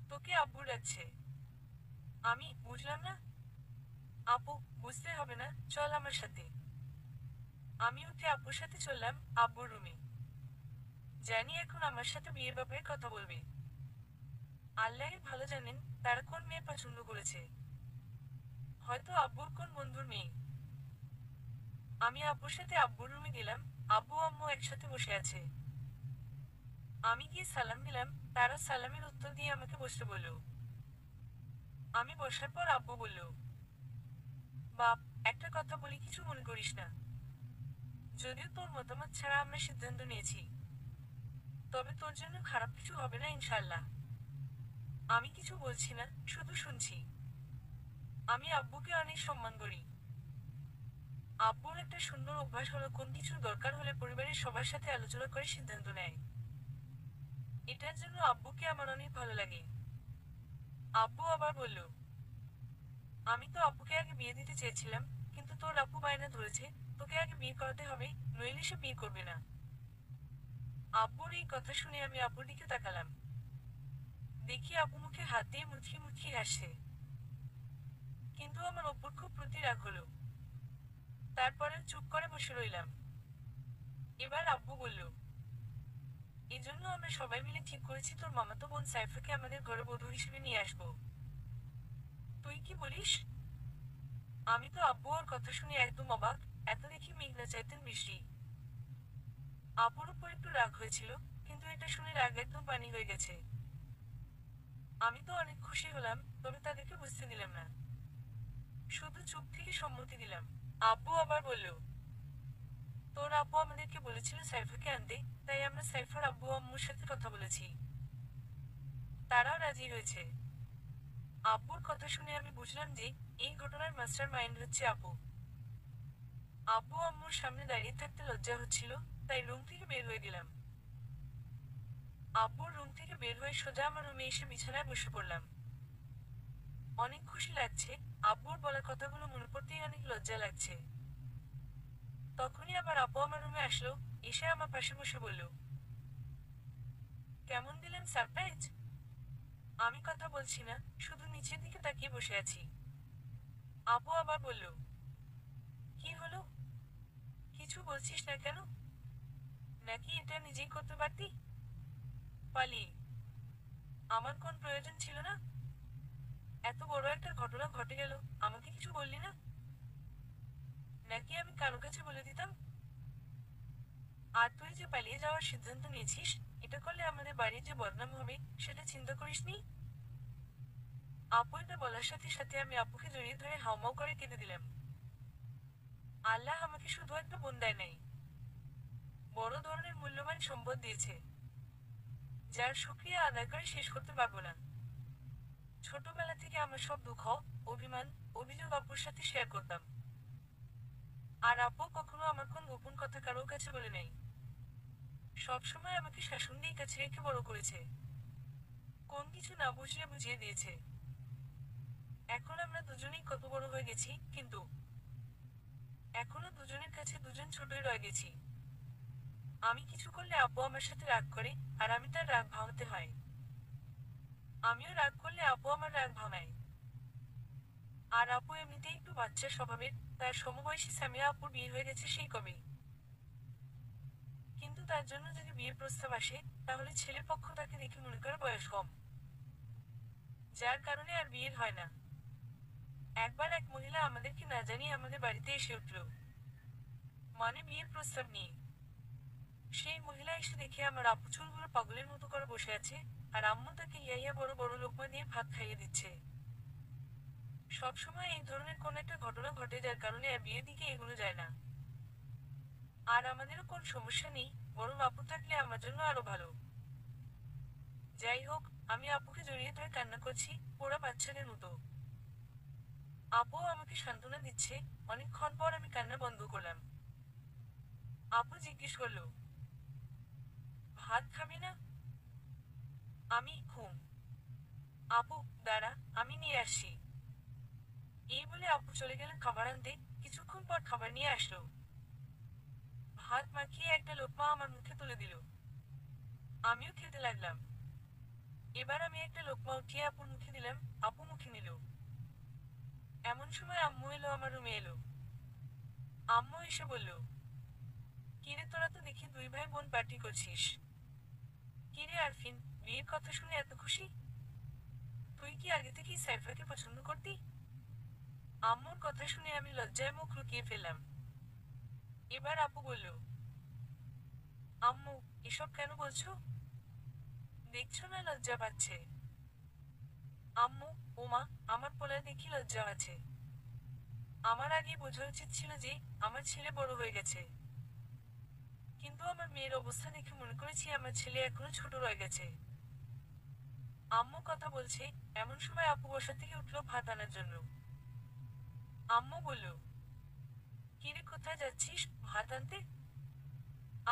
তোকে আব্বু ডাকছে। আমি বুঝলাম না। আপু, বুঝতে হবে না, চল আমার সাথে। আমি উঠে আব্বুর সাথে চললাম আব্বুর রুমে। জানি এখন আমার সাথে বিয়ের ব্যাপারে কথা বলবে। আল্লাহই ভালো জানেন, তারা কোন মেয়ে পছন্দ করেছে। হয়তো আব্বুর কোন বন্ধুর মেয়ে। আমি আব্বুর সাথে আব্বুর রুমে গেলাম। আব্বু আম্মু একসাথে বসে আছে। আমি গিয়ে সালাম দিলাম। তারা সালামের উত্তর দিয়ে আমাকে বসতে বলল। আমি বসার পর আব্বু বলল, বাপ, একটা কথা বলি, কিছু মনে করিস না। যদিও তোর মতামত ছাড়া আমরা সিদ্ধান্ত নিয়েছি, তবে তোর জন্য খারাপ কিছু হবে না ইনশাল্লাহ। আমি কিছু বলছি না, শুধু শুনছি। আমি আব্বুকে অনেক সম্মান করি। আব্বুর একটা সুন্দর অভ্যাস হলো কোন কিছু দরকার হলে পরিবারের সবার সাথে আলোচনা করে সিদ্ধান্ত নেয়। এটার জন্য আব্বুকে আমার অনেক ভালো লাগে। আব্বু আবার বলল, আমি তো আব্বুকে আগে বিয়ে দিতে চেয়েছিলাম, কিন্তু তোর আব্বু বায়না ধরেছে তোকে আগে বিয়ে করাতে হবে, নইলে সে বিয়ে করবে না। আব্বুর এই কথা শুনে আমি আব্বুর দিকে তাকালাম। দেখি আব্বু মুখে হাত দিয়ে মুচকি মুচকি হাসছে। কিন্তু আমার অপুর খুব প্রতি রাগ হলো। তারপরে চুপ করে বসে রইলাম। এবার আব্বু বলল, এজন্য আমরা সবাই মিলে ঠিক করেছি তোর মামাতো বোন সাইফাকে আমাদের ঘরে বধূ হিসেবে নিয়ে আসবো। তুই কি বলিস? আমি তো আব্বু ওর কথা শুনে একদম অবাক। এত দেখি মেঘনা চাইতেন বৃষ্টি। আব্বুর উপর একটু রাগ হয়েছিল, কিন্তু এটা শুনে রাগ একদম পানি হয়ে গেছে। আমি তো অনেক খুশি হলাম, তবে তাদেরকে বুঝতে দিলাম না। শুধু চুপ থেকে সম্মতি দিলাম। আব্বু আবার বলল, তোর আব্বু আমাদেরকে বলেছিল সাইফাকে আনতে, তাই আমরা সাইফার আব্বু আম্মুর সাথে কথা বলেছি। তারাও রাজি হয়েছে। আব্বুর কথা শুনে আমি বুঝলাম যে এই ঘটনার মাস্টার মাইন্ড হচ্ছে আব্বু। আব্বু আম্মুর সামনে দাঁড়িয়ে থাকতে লজ্জা হচ্ছিল, তাই রুম থেকে বের হয়ে গেলাম। আব্বুর রুম থেকে বের হয়ে সোজা আমার রুমে এসে বিছানায় বসে পড়লাম। অনেক খুশি লাগছে, আব্বুর বলা কথাগুলো মনে পড়তেই অনেক লজ্জা লাগছে। তখনই আবার আব্বু আমার রুমে আসলো, এসে আমার পাশে বসে বলল, কেমন দিলেন সারপ্রাইজ? আমি কথা বলছি না, শুধু নিচের দিকে তাকিয়ে বসে আছি। আব্বু আবার বলল, কি হলো? কিছু বলছিস না কেন? নাকি এটা নিজেই করতে পারতি? পালিয়ে আমার কোন প্রয়োজন ছিল না? এত বড় একটা ঘটনা ঘটে গেল, আমাকে কিছু বললি না? নাকি আমি কারো কাছে বলে দিতাম? আর তুই যে পালিয়ে যাওয়ার সিদ্ধান্ত নিয়েছিস, এটা করলে আমাদের বাড়ির যে বদনাম হবে, সেটা চিন্তা করিসনি? আপু এটা বলার সাথে সাথে আমি আপুকে জড়িয়ে ধরে হাউমাউ করে কেঁদে দিলাম। আল্লাহ আমাকে শুধু একটা বোন দেয় নাই, বড় ধরনের মূল্যবান সম্পদ দিয়েছে, যার শুকরিয়া আদায় করে শেষ করতে পারবো না। ছোটবেলা থেকে আমার সব দুঃখ, অভিমান, অভিযোগ আপুর সাথে শেয়ার করতাম। আর আপু কখনো আমার কোন গোপন কথা কারো কাছে বলে নাই। সবসময় আমাকে শাসন দিয়ে কাছে রেখে বড় করেছে। কোন কিছু না বুঝিয়ে বুঝিয়ে দিয়েছে। এখন আমরা দুজনেই কত বড় হয়ে গেছি, কিন্তু এখনো দুজনের কাছে দুজন ছোটই রয়ে গেছি। আমি কিছু করলে আব্বু আমার সাথে রাগ করে, আর আমি তার রাগ ভাঙাতে হয়। আমিও রাগ করলে আব্বু আমার রাগ ভাঙায়। আর আপু এমনিতেই একটু বাচ্চা স্বভাবের, তার সমবয়সী সামিয়া আপুর বিয়ে হয়ে গেছে সেই কবেই। কিন্তু তার জন্য যদি বিয়ের প্রস্তাব আসে, তাহলে ছেলের পক্ষ তাকে দেখে মনে করে বয়স কম, যার কারণে আর বিয়ের হয় না। একবার এক মহিলা আমাদেরকে না জানিয়ে আমাদের বাড়িতে এসে উঠল, মানে বিয়ের প্রস্তাব নিয়ে। সেই মহিলা এসে দেখে আমার আপু চুলগুলো পাগলের মতো করে বসে আছে, আর আম্মু তাকে ইয়াইয়া বড় বড় লোকমা দিয়ে ভাত খাইয়ে দিচ্ছে। সবসময় এই ধরনের কোন একটা ঘটনা ঘটে, যার কারণে আর বিয়ের দিকে এগোনো যায় না। আর আমাদেরও কোন সমস্যা নেই, বরং আপু থাকলে আমার জন্য আরো ভালো। যাই হোক, আমি আপুকে জড়িয়ে ধরে কান্না করছি, পোড়া বাচ্চাদের মতো। আপু আমাকে সান্ত্বনা দিচ্ছে। অনেকক্ষণ পর আমি কান্না বন্ধ করলাম। আপু জিজ্ঞেস করলো, ভাত খাবি না? আমি ঘুম। আপু, দাঁড়া, আমি নিয়ে আসি। এই বলে আপু চলে গেলেন খাবার আনতে। কিছুক্ষণ পর খাবার নিয়ে আসলো। ভাত মাখিয়ে একটা লোকমা আমার মুখে তুলে দিল। আমিও খেতে লাগলাম। এবার আমি একটা লোকমা উঠিয়ে আপুর মুখে দিলাম। আপু মুখে নিল। এমন সময় আম্মু এলো, আমার রুমে এলো। আম্মু এসে বলল, কিরে তোরা তো দেখি দুই ভাই বোন পার্টি করছিস। কিরে আরফিন, বিয়ের কথা শুনে এত খুশি? তুই কি আগে থেকেই সাইফাকে পছন্দ করতি? আম্মুর কথা শুনে আমি লজ্জায় মুখ লুকিয়ে ফেললাম। এবার আপু বলল, আম্মু, এসব কেন বলছো? দেখছো না লজ্জা পাচ্ছে? আম্মু, ওমা, আমার পোলায় দেখি লজ্জা আছে। আমার আগে বোঝা উচিত ছিল যে আমার ছেলে বড় হয়ে গেছে। কিন্তু আমার মেয়ের অবস্থা দেখে মনে করেছি আমার ছেলে এখনো ছোট রয়ে গেছে। আম্মু কথা বলছে, এমন সময় আপু বসা থেকে উঠলো ভাত আনার জন্য। আম্মু বলল, কিরে কোথায় যাচ্ছিস ভাত আনতে?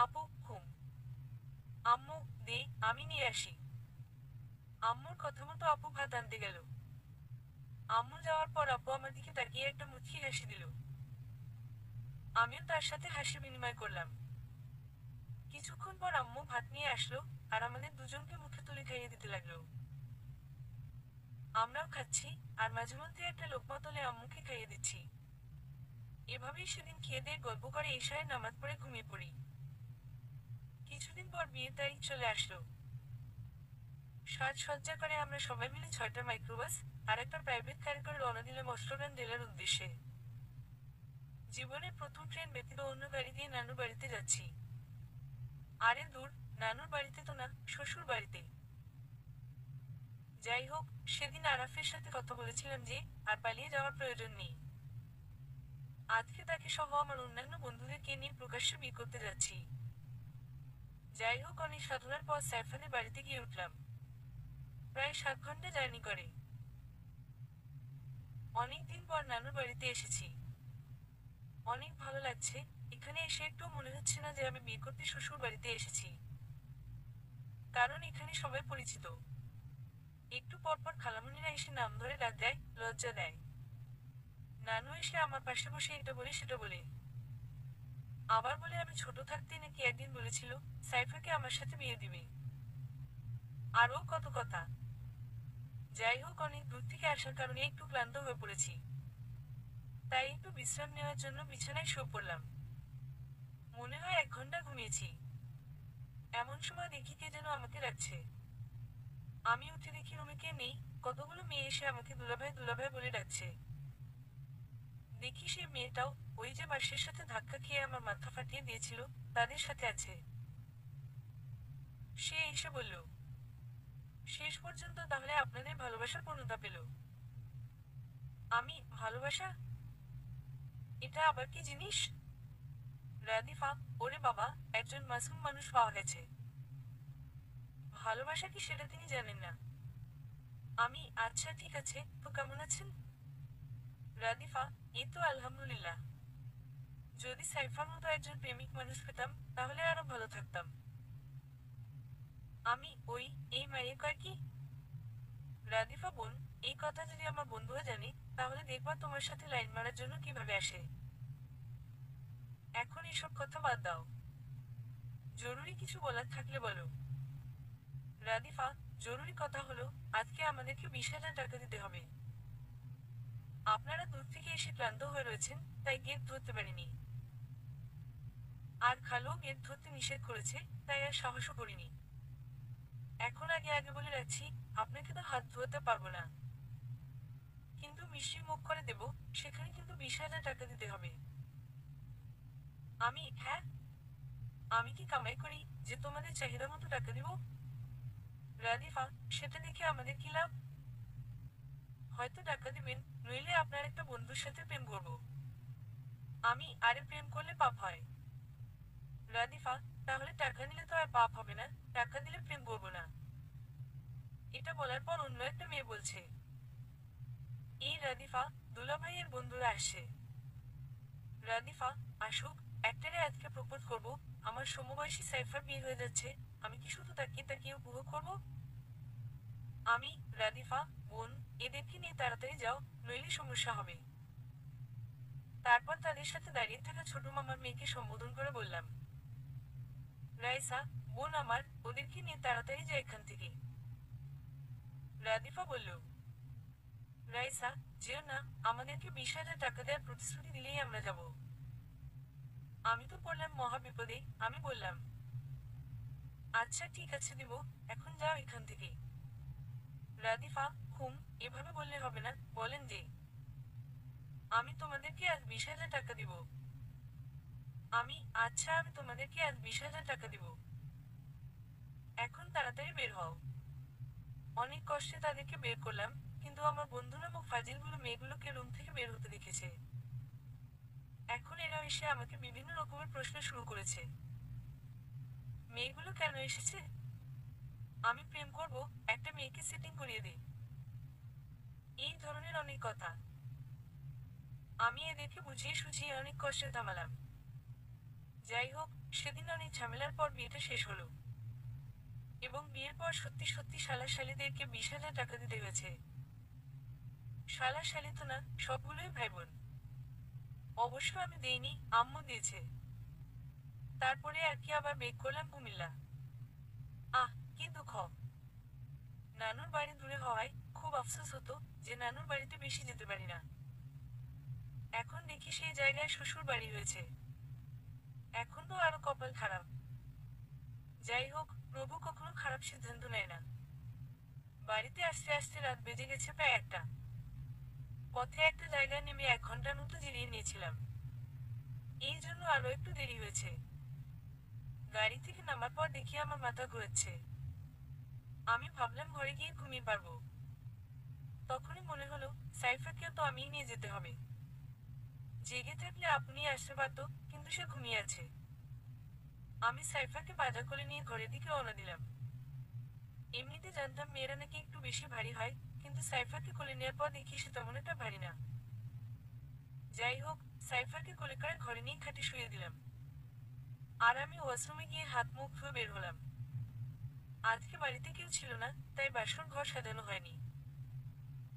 আপু, ঘুম। আম্মু, দে, আমি নিয়ে আসি। আম্মুর কথা মতো আপু ভাত আনতে গেল। আম্মু যাওয়ার পর আপু আমার দিকে তাকিয়ে একটা মুচকি হাসি দিল। আমিও তার সাথে হাসি বিনিময় করলাম। কিছুক্ষণ পর আম্মু ভাত নিয়ে আসলো, আর আমাদের দুজনকে মুখে তুলে খাইয়ে দিতে লাগলো। আমরাও খাচ্ছি, আর মাঝে মধ্যে একটা লোকমা তুলে আম্মুকে খাইয়ে দিচ্ছি। এভাবেই সেদিন খেয়ে দিয়ে গল্প করে এশায় নামাজ পড়ে ঘুমিয়ে পড়ি। কিছুদিন পর বিয়ের তারিখ চলে আসলো। সাজসজ্জা করে আমরা সবাই মিলে 6টা মাইক্রোবাস আর একটা প্রাইভেট কারে করে রওনা দিলাম অস্ট্রেলিয়ান জেলার উদ্দেশ্যে। জীবনের প্রথম ট্রেন ব্যতীত অন্য গাড়ি দিয়ে নানুর বাড়িতে যাচ্ছি। আরে দূর, নানুর বাড়িতে তো না, শ্বশুর বাড়িতে। যাই হোক, সেদিন আরাফের সাথে কথা বলেছিলাম যে আর পালিয়ে যাওয়ার প্রয়োজন নেই। আজকে তাকে সহ আমার অন্যান্য বন্ধুদেরকে নিয়ে প্রকাশ্যে বিয়ে করতে যাচ্ছি। যাই হোক, অনেক সাধনার পর সাইফানের বাড়িতে গিয়ে উঠলাম। প্রায় 7 ঘন্টা জার্নি করে। অনেকদিন পর নানুর বাড়িতে এসেছি। অনেক ভালো লাগছে। এখানে এসে একটু মনে হচ্ছে না যে আমি বিয়ে করতে শ্বশুর বাড়িতে এসেছি। কারণ এখানে সবাই পরিচিত। একটু পর পর খালামণিরা এসে নাম ধরে ডাক দেয়, লজ্জা দেয়। নানু এসে আমার পাশে বসে এটা বলে সেটা বলে। আবার বলে আমি ছোট থাকতেই নাকি একদিন বলেছিল সাইফাকে আমার সাথে বিয়ে দিবে। আরও কত কথা। যাই হোক, অনেক দূর থেকে আসার কারণে একটু ক্লান্ত হয়ে পড়েছি। তাই একটু বিশ্রাম নেওয়ার জন্য বিছানায় শুয়ে পড়লাম। মনে হয় 1 ঘন্টা ঘুমিয়েছি। এমন সময় দেখি কে যেন আমাকে ডাকছে। আমি উঠে দেখি রুমে কে নেই। কতগুলো মেয়ে এসে আমাকে দুলাভাই দুলাভাই বলে ডাকছে। দেখি সেই মেয়েটাও ওই যে বাসের সাথে ধাক্কা খেয়ে আমার মাথা ফাটিয়ে দিয়েছিল, তাদের সাথে আছে। সে এসে বলল, শেষ পর্যন্ত তাহলে আপনাদের ভালোবাসার পূর্ণতা পেল। আমি ভালোবাসা? এটা আবার কি জিনিস? রাদিফা: ওরে বাবা, একজন মাসুম মানুষ পাওয়া গেছে। ভালোবাসা কি সেটা তিনি জানেন না। আমি আচ্ছা ঠিক আছে, তো কেমন আছেন? রাদিফা: এই তো আলহামদুলিল্লাহ। যদি সাইফার মতো একজন প্রেমিক মানুষ পেতাম তাহলে আরো ভালো থাকতাম। আমি এই মাইয়ে কয় কি? রাদিফা: বোন, এই কথা যদি আমার বন্ধুরা জানে তাহলে দেখবা তোমার সাথে লাইন মারার জন্য কিভাবে আসে। এখন এসব কথা বাদ দাও। জরুরি কিছু বলার থাকলে বলো। রাদিফা: জরুরি কথা হলো, আজকে আমাদেরকে 20,000 টাকা দিতে হবে। আপনারা দূর থেকে এসে ক্লান্ত হয়ে রয়েছেন, তাই গেট ধরতে পারিনি। আর খালু গেট ধরতে নিষেধ করেছে, তাই আর সাহসও করিনি। এখন আগে আগে বলে রাখছি, আপনাকে তো হাত ধোয়াতে পারবো না। কিন্তু মিষ্টি মুখ করে দেব, সেখানে কিন্তু 20,000 টাকা দিতে হবে। আমি হ্যাঁ, আমি কি কামাই করি যে তোমাদের চাহিদা মতো টাকা দিব? রাদিফা: সেটা দেখে আমাদের কি লাভ? হয়তো টাকা দিবেন, নইলে আপনার একটা বন্ধুর সাথে প্রেম করব। আমি আরে প্রেম করলে পাপ হয়। রাদিফা: তাহলে টাকা নিলে তো আর পাপ হবে না, টাকা দিলে প্রেম করব না। এটা বলার পর অন্য একটা মেয়ে বলছে, এই রাদিফা, দুলাভাইয়ের বন্ধুরা আসছে। রাদিফা: আসুক, একটারে আজকে প্রপোজ করব। আমার সমবয়সী সাইফার বিয়ে হয়ে যাচ্ছে, আমি কি শুধু তাকিয়ে তাকিয়ে উপভোগ করব? আমি রাদিফা: বোন, এদেরকে নিয়ে তাড়াতাড়ি যাও, নইলে সমস্যা হবে। তারপর তাদের সাথে দাঁড়িয়ে থাকা ছোট মামার মেয়েকে সম্বোধন করে বললাম, রাইসা, বোন আমার, ওদেরকে নিয়ে তাড়াতাড়ি যা এখান থেকে। রাদিফা বলল, রাইসা, যেও না, আমাদেরকে 20,000 টাকা দেওয়ার প্রতিশ্রুতি দিলেই আমরা যাব। আমি তো পড়লাম মহা বিপদে। আমি বললাম, আচ্ছা ঠিক আছে দিব, এখন যাও এখান থেকে। রাদিফা: এভাবে বললে হবে না, বলেন যে আমি তোমাদেরকে আজ 20,000 টাকা দিব। আমি আচ্ছা, আমি তোমাদেরকে আজ 20,000 টাকা দিব। এখন তাড়াতাড়ি বের হও। অনেক কষ্টে তাদেরকে বের করলাম, কিন্তু আমার বন্ধু নামক ফাজিলগুলো মেয়েগুলোকে রুম থেকে বের হতে দেখেছে। এখন এরা এসে আমাকে বিভিন্ন রকমের প্রশ্ন শুরু করেছে। মেয়েগুলো কেন এসেছে? আমি প্রেম করব, একটা মেয়েকে সেটিং করিয়ে দিই, এই ধরনের অনেক কথা। আমি এদেরকে বুঝিয়ে সুঝিয়ে অনেক কষ্টে থামালাম। যাই হোক, সেদিন অনেক ঝামেলার পর বিয়েটা শেষ হলো। এবং বিয়ের পর সত্যি সত্যি শালা শালিদেরকে 20,000 টাকা দিতে হয়েছে। শালা শালি তো না, সবগুলোই ভাই বোন। অবশ্য আমি দেইনি, আম্মু দিয়েছে। তারপরে আর কি আবার বেক করলাম কুমিল্লা। আহ, কি দুঃখ। নানুর বাড়ি দূরে হওয়ায় খুব আফসোস হতো যে নানুর বাড়িতে বেশি যেতে পারি না। এখন দেখি সেই জায়গায় শ্বশুর বাড়ি হয়েছে। এখন তো আরো কপাল খারাপ। যাই হোক, প্রভু কখনো খারাপ সিদ্ধান্ত নেয় না। বাড়িতে আসতে আসতে রাত বেজে গেছে প্রায় 1টা। পথে একটা জায়গায় নেমে 1 ঘন্টার মতো জিরিয়ে নিয়েছিলাম। এই জন্য আরো একটু দেরি হয়েছে। গাড়ি থেকে নামার পর দেখি আমার মাথা ঘুরেছে। আমি ভাবলাম ঘরে গিয়ে ঘুমিয়ে পারবো। তখনই মনে হলো, সাইফাকেও তো আমিই নিয়ে যেতে হবে। জেগে থাকলে আপনি আসতে পারতো, কিন্তু সে ঘুমিয়ে আছে। আমি সাইফাকে বাজার করে নিয়ে ঘরের দিকে রওনা দিলাম। এমনিতে জানতাম মেয়েরা নাকি একটু বেশি ভারী হয়, কিন্তু সাইফাকে কোলে নেওয়ার পর দেখি সে তেমন একটা ভারী না। যাই হোক, সাইফাকে কোলে করে ঘরে নিয়ে খাটে শুয়ে দিলাম। আর আমি ওয়াশরুমে গিয়ে হাত মুখ ধুয়ে বের হলাম। আজকে বাড়িতে কেউ ছিল না, তাই বাসর ঘর সাজানো হয়নি।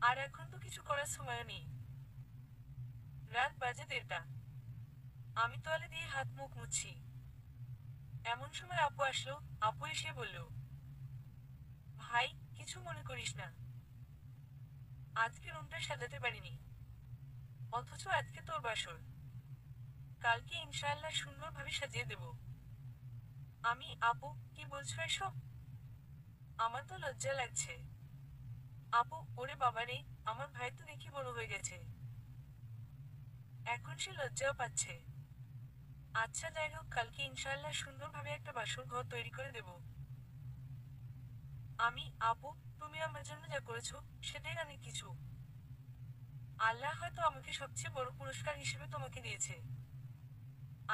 আর এখন তো কিছু করার সময়ও নেই। রাত বাজে 1:30। আমি তোয়ালে দিয়ে হাত মুখ মুছছি। এমন সময় আপু আসলো। আপু এসে বলল, ভাই, কিছু মনে করিস না, আজকে রুমটা সাজাতে পারিনি, অথচ আজকে তোর বাসর। কালকে ইনশাআল্লাহ সুন্দরভাবে সাজিয়ে দেব। আমি, আপু, কি বলছো এসব? আমার তো লজ্জা লাগছে। আপু, ওরে বাবারে, আমার ভাই তো দেখি বড় হয়ে গেছে, এখন সে লজ্জাও পাচ্ছে। আচ্ছা যাই হোক, কালকে ইনশাআল্লাহ সুন্দরভাবে একটা বাসর ঘর তৈরি করে দেব। আমি, আপু, তুমি আমার জন্য যা করেছো সেটাই অনেক কিছু। আল্লাহ হয়তো আমাকে সবচেয়ে বড় পুরস্কার হিসেবে তোমাকে দিয়েছে।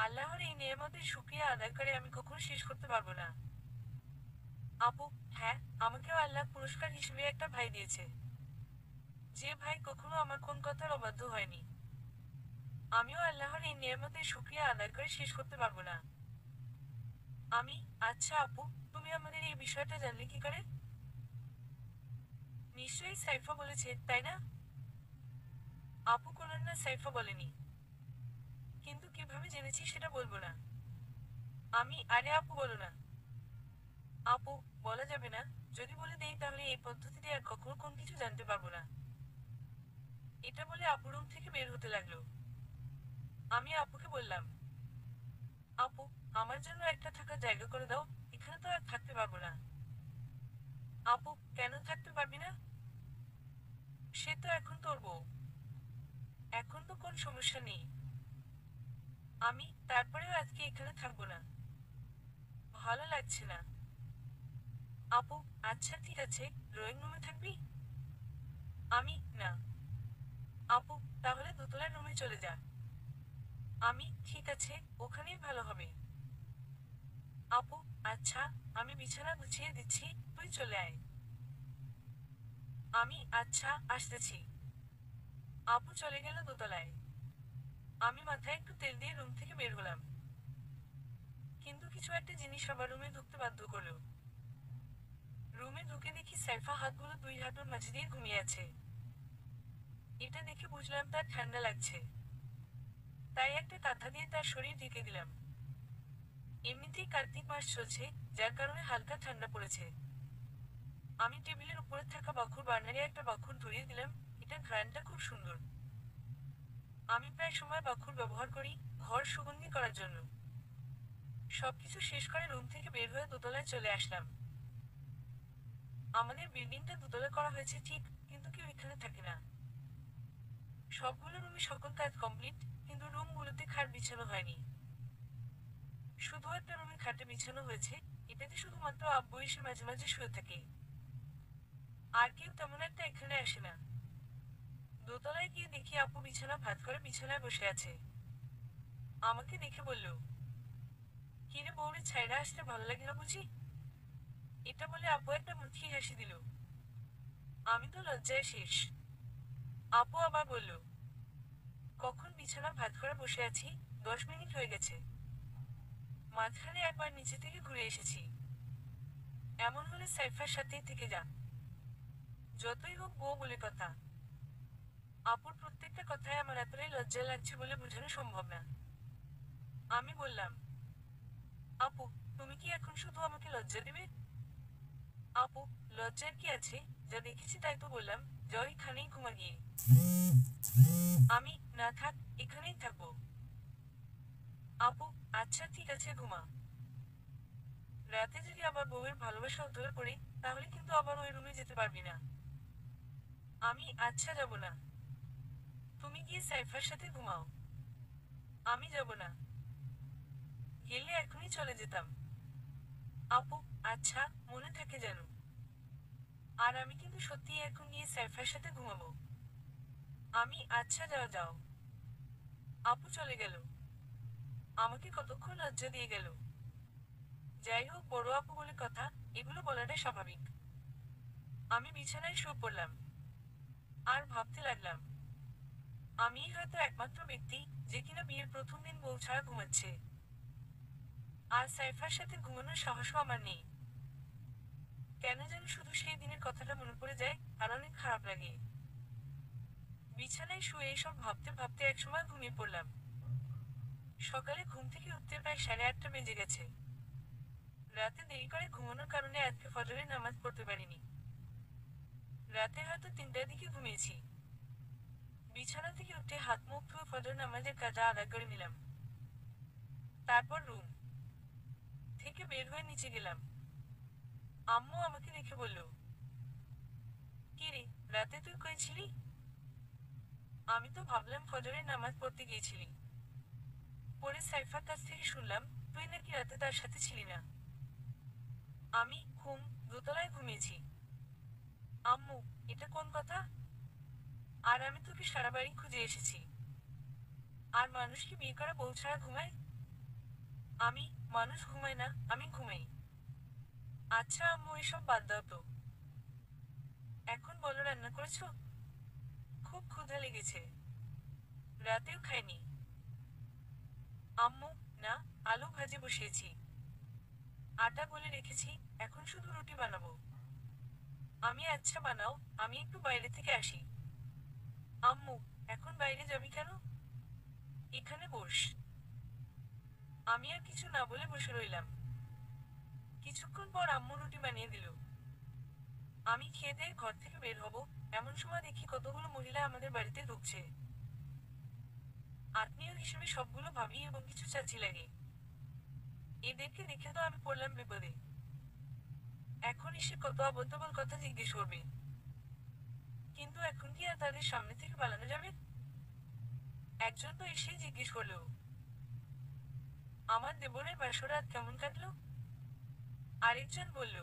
আল্লাহর এই নিয়ামতের শুকরিয়া আদায় করে আমি কখনো শেষ করতে পারবো না। আপু, হ্যাঁ, আমাকেও আল্লাহ পুরস্কার হিসেবে একটা ভাই দিয়েছে, যে ভাই কখনো আমার কোন কথার অবাধ্য হয়নি। আমিও আল্লাহর এই নিয়ামতের শুকরিয়া আদায় করে শেষ করতে পারবো না। আমি, আচ্ছা আপু, তুমি আমাদের এই বিষয়টা জানলে কি করে? নিশ্চয়ই সাইফা বলেছে, তাই না? আপু বললেন, না, সাইফা বলেনি। কিন্তু কিভাবে জেনেছি সেটা বলবো না। আমি, আরে আপু বলো না। আপু, বলা যাবে না। যদি বলে দেই তাহলে এই পদ্ধতিতে আর কখনো কোন কিছু জানতে পারবো না। এটা বলে আপু রুম থেকে বের হতে লাগলো। আমি আপুকে বললাম, আপু, আমার জন্য একটা থাকার জায়গা করে দাও, এখানে তো আর থাকতে পারবো না। আপু, কেন থাকতে পারবি না? সে তো এখন তোর বউ। এখন তো কোন সমস্যা নেই। আমি, তারপরেও আজকে এখানে থাকবো না, ভালো লাগছে না। আপু, আচ্ছা ঠিক আছে, ড্রয়িং রুমে থাকবি। আমি, না। আপু, তাহলে দোতলার রুমে চলে যা। আমি, ঠিক আছে, ওখানেই ভালো হবে। আপু, আচ্ছা, আমি বিছানা গুছিয়ে দিচ্ছি, তুই চলে আয়। আমি, আচ্ছা, আসতেছি। আপু চলে গেল দোতলায়। আমি মাথায় একটু তেল দিয়ে রুম থেকে বের হলাম। কিন্তু কিছু একটা জিনিস আবার রুমে ঢুকতে বাধ্য করলো। রুমে ঢুকে দেখি সাইফা হাতগুলো দুই হাঁটুর মাঝে দিয়ে ঘুমিয়ে আছে। এটা দেখে বুঝলাম তার ঠান্ডা লাগছে, তাই একটা কাঁথা দিয়ে তার শরীর ঢেকে দিলাম। এমনিতেই কার্তিক মাস চলছে, যার কারণে হালকা ঠান্ডা পড়েছে। আমি টেবিলের উপরে থাকা বাখুর বার্নারে একটা বাখুর ধরিয়ে দিলাম। এটার ঘ্রাণটা খুব সুন্দর। আমি প্রায় সময় বাখুর ব্যবহার করি ঘর সুগন্ধি করার জন্য। সবকিছু শেষ করে রুম থেকে বের হয়ে দোতলায় চলে আসলাম। আমাদের বিল্ডিংটা দোতলা করা হয়েছে ঠিক, কিন্তু কেউ এখানে থাকে না। সবগুলো রুমে সকল কাজ কমপ্লিট, কিন্তু রুমগুলোতে খাট বিছানো হয়নি। শুধু একটা রুমে খাটে বিছানো হয়েছে, এটাতে শুধুমাত্র আব্বু এসে মাঝে মাঝে শুয়ে থাকে। আর কেউ তেমন একটা এখানে আসে না। দোতলায় গিয়ে দেখি আপু বিছানা ভাঁজ করে বিছানায় বসে আছে। আমাকে দেখে বলল, কিরে বউরে, ছাইরা আসতে ভালো লাগে না বুঝি? এটা বলে আপু একটা মুচকি হাসি দিল। আমি তো লজ্জায় শেষ। আপু আবার বলল, কখন বিছানা ভাঁজ করে বসে আছি, 10 মিনিট হয়ে গেছে। মাঝখানে একবার নিচে থেকে ঘুরে এসেছি। এমন হলে সাইফার সাথেই থেকে যা। যতই হোক বউ বলে কথা। আপুর প্রত্যেকটা কথায় আমার এতটাই লজ্জা লাগছে বলে বোঝানো সম্ভব না। আমি বললাম, আপু, তুমি কি এখন শুধু আমাকে লজ্জা দেবে? আপু, লজ্জার কি আছে, যা দেখেছি তাই তো বললাম, যাও এখানেই ঘুমা গিয়ে। আমি, না থাক, এখানেই থাকবো। আপু, আচ্ছা ঠিক আছে, ঘুমা। রাতে যদি আবার বউয়ের ভালোবাসা ধরে পড়ে, তাহলে কিন্তু আবার ওই রুমে যেতে পারবি না। আমি, আচ্ছা যাব না। তুমি গিয়ে সাইফার সাথে ঘুমাও। আমি যাব না। গেলে এখনই চলে যেতাম। আপু, আচ্ছা, মনে থাকে যেন। আর আমি কিন্তু সত্যিই এখন গিয়ে সাইফার সাথে ঘুমাবো। আমি, আচ্ছা যাও যাও। আপু চলে গেল। আমাকে কতক্ষণ লজ্জা দিয়ে গেল। যাই হোক, বড় আপু বলে কথা, এগুলো বলাটা স্বাভাবিক। আমি বিছানায় শুয়ে পড়লাম। আর ভাবতে লাগলাম, আমিই হয়তো একমাত্র ব্যক্তি যে কিনা বিয়ের প্রথম দিন বউ ছাড়া ঘুমাচ্ছে। আর সাইফার সাথে ঘুমানোর সাহসও আমার নেই। কেন জানি শুধু সেই দিনের কথাটা মনে পড়ে যায় আর অনেক খারাপ লাগে। বিছানায় শুয়ে এসব ভাবতে ভাবতে একসময় ঘুমিয়ে পড়লাম। সকালে ঘুম থেকে উঠতে প্রায় 8:30 বেজে গেছে। রাতে দেরি করে ঘুমানোর কারণে আজকে ফজরের নামাজ পড়তে পারিনি। রাতে হয়তো 3টার দিকে ঘুমিয়েছি। বিছানা থেকে উঠে হাত মুখ ধুয়ে ফজর নামাজের কাজা আদায় করে নিলাম। তারপর রুম থেকে বের হয়ে নিচে গেলাম। আম্মু আমাকে দেখে বলল, কি রে, রাতে তুই কই ছিলি? আমি তো ভাবলাম ফজরের নামাজ পড়তে গিয়েছিলি। পরে সাইফার কাছ থেকে শুনলাম তুই নাকি রাতে তার সাথে ছিলি না। আমি দোতলায় ঘুমিয়েছি। আম্মু, এটা কোন কথা? আর আমি তোকে সারা বাড়ি খুঁজে এসেছি। আর মানুষ কি বিয়ে করা বউ ছাড়া ঘুমায়? আমি মানুষ ঘুমায় না, আমি ঘুমাই। আচ্ছা আম্মু, এসব বাদ দাও তো। এখন বলো, রান্না করেছো? খুব ক্ষুধা লেগেছে। রাতেও খাইনি। আম্মু, না, আলু ভাজি বসিয়েছি। আটা গলে রেখেছি, এখন শুধু রুটি বানাবো। আমি আচ্ছা বানাও, আমি একটু বাইরে থেকে আসি। আম্মু, এখন বাইরে যাবি কেন? এখানে বস। আমি আর কিছু না বলে বসে রইলাম। কিছুক্ষণ পর আম্মু রুটি বানিয়ে দিল। আমি খেয়ে দিয়ে ঘর থেকে বের হব, এমন সময় দেখি কতগুলো মহিলা আমাদের বাড়িতে ঢুকছে। আত্মীয় হিসেবে সবগুলো ভাবি এবং কিছু চাচি লাগে। এদেরকে দেখে তো আমি পড়লাম বিপদে। এখন এসে কত আবল-তাবল কথা জিজ্ঞেস করবে। কিন্তু এখন কি আর তাদের সামনে থেকে পালানো যাবে? একজন তো এসেই জিজ্ঞেস করলো, আমার দেবরের বাসরাত কেমন কাটলো? আরেকজন বলল,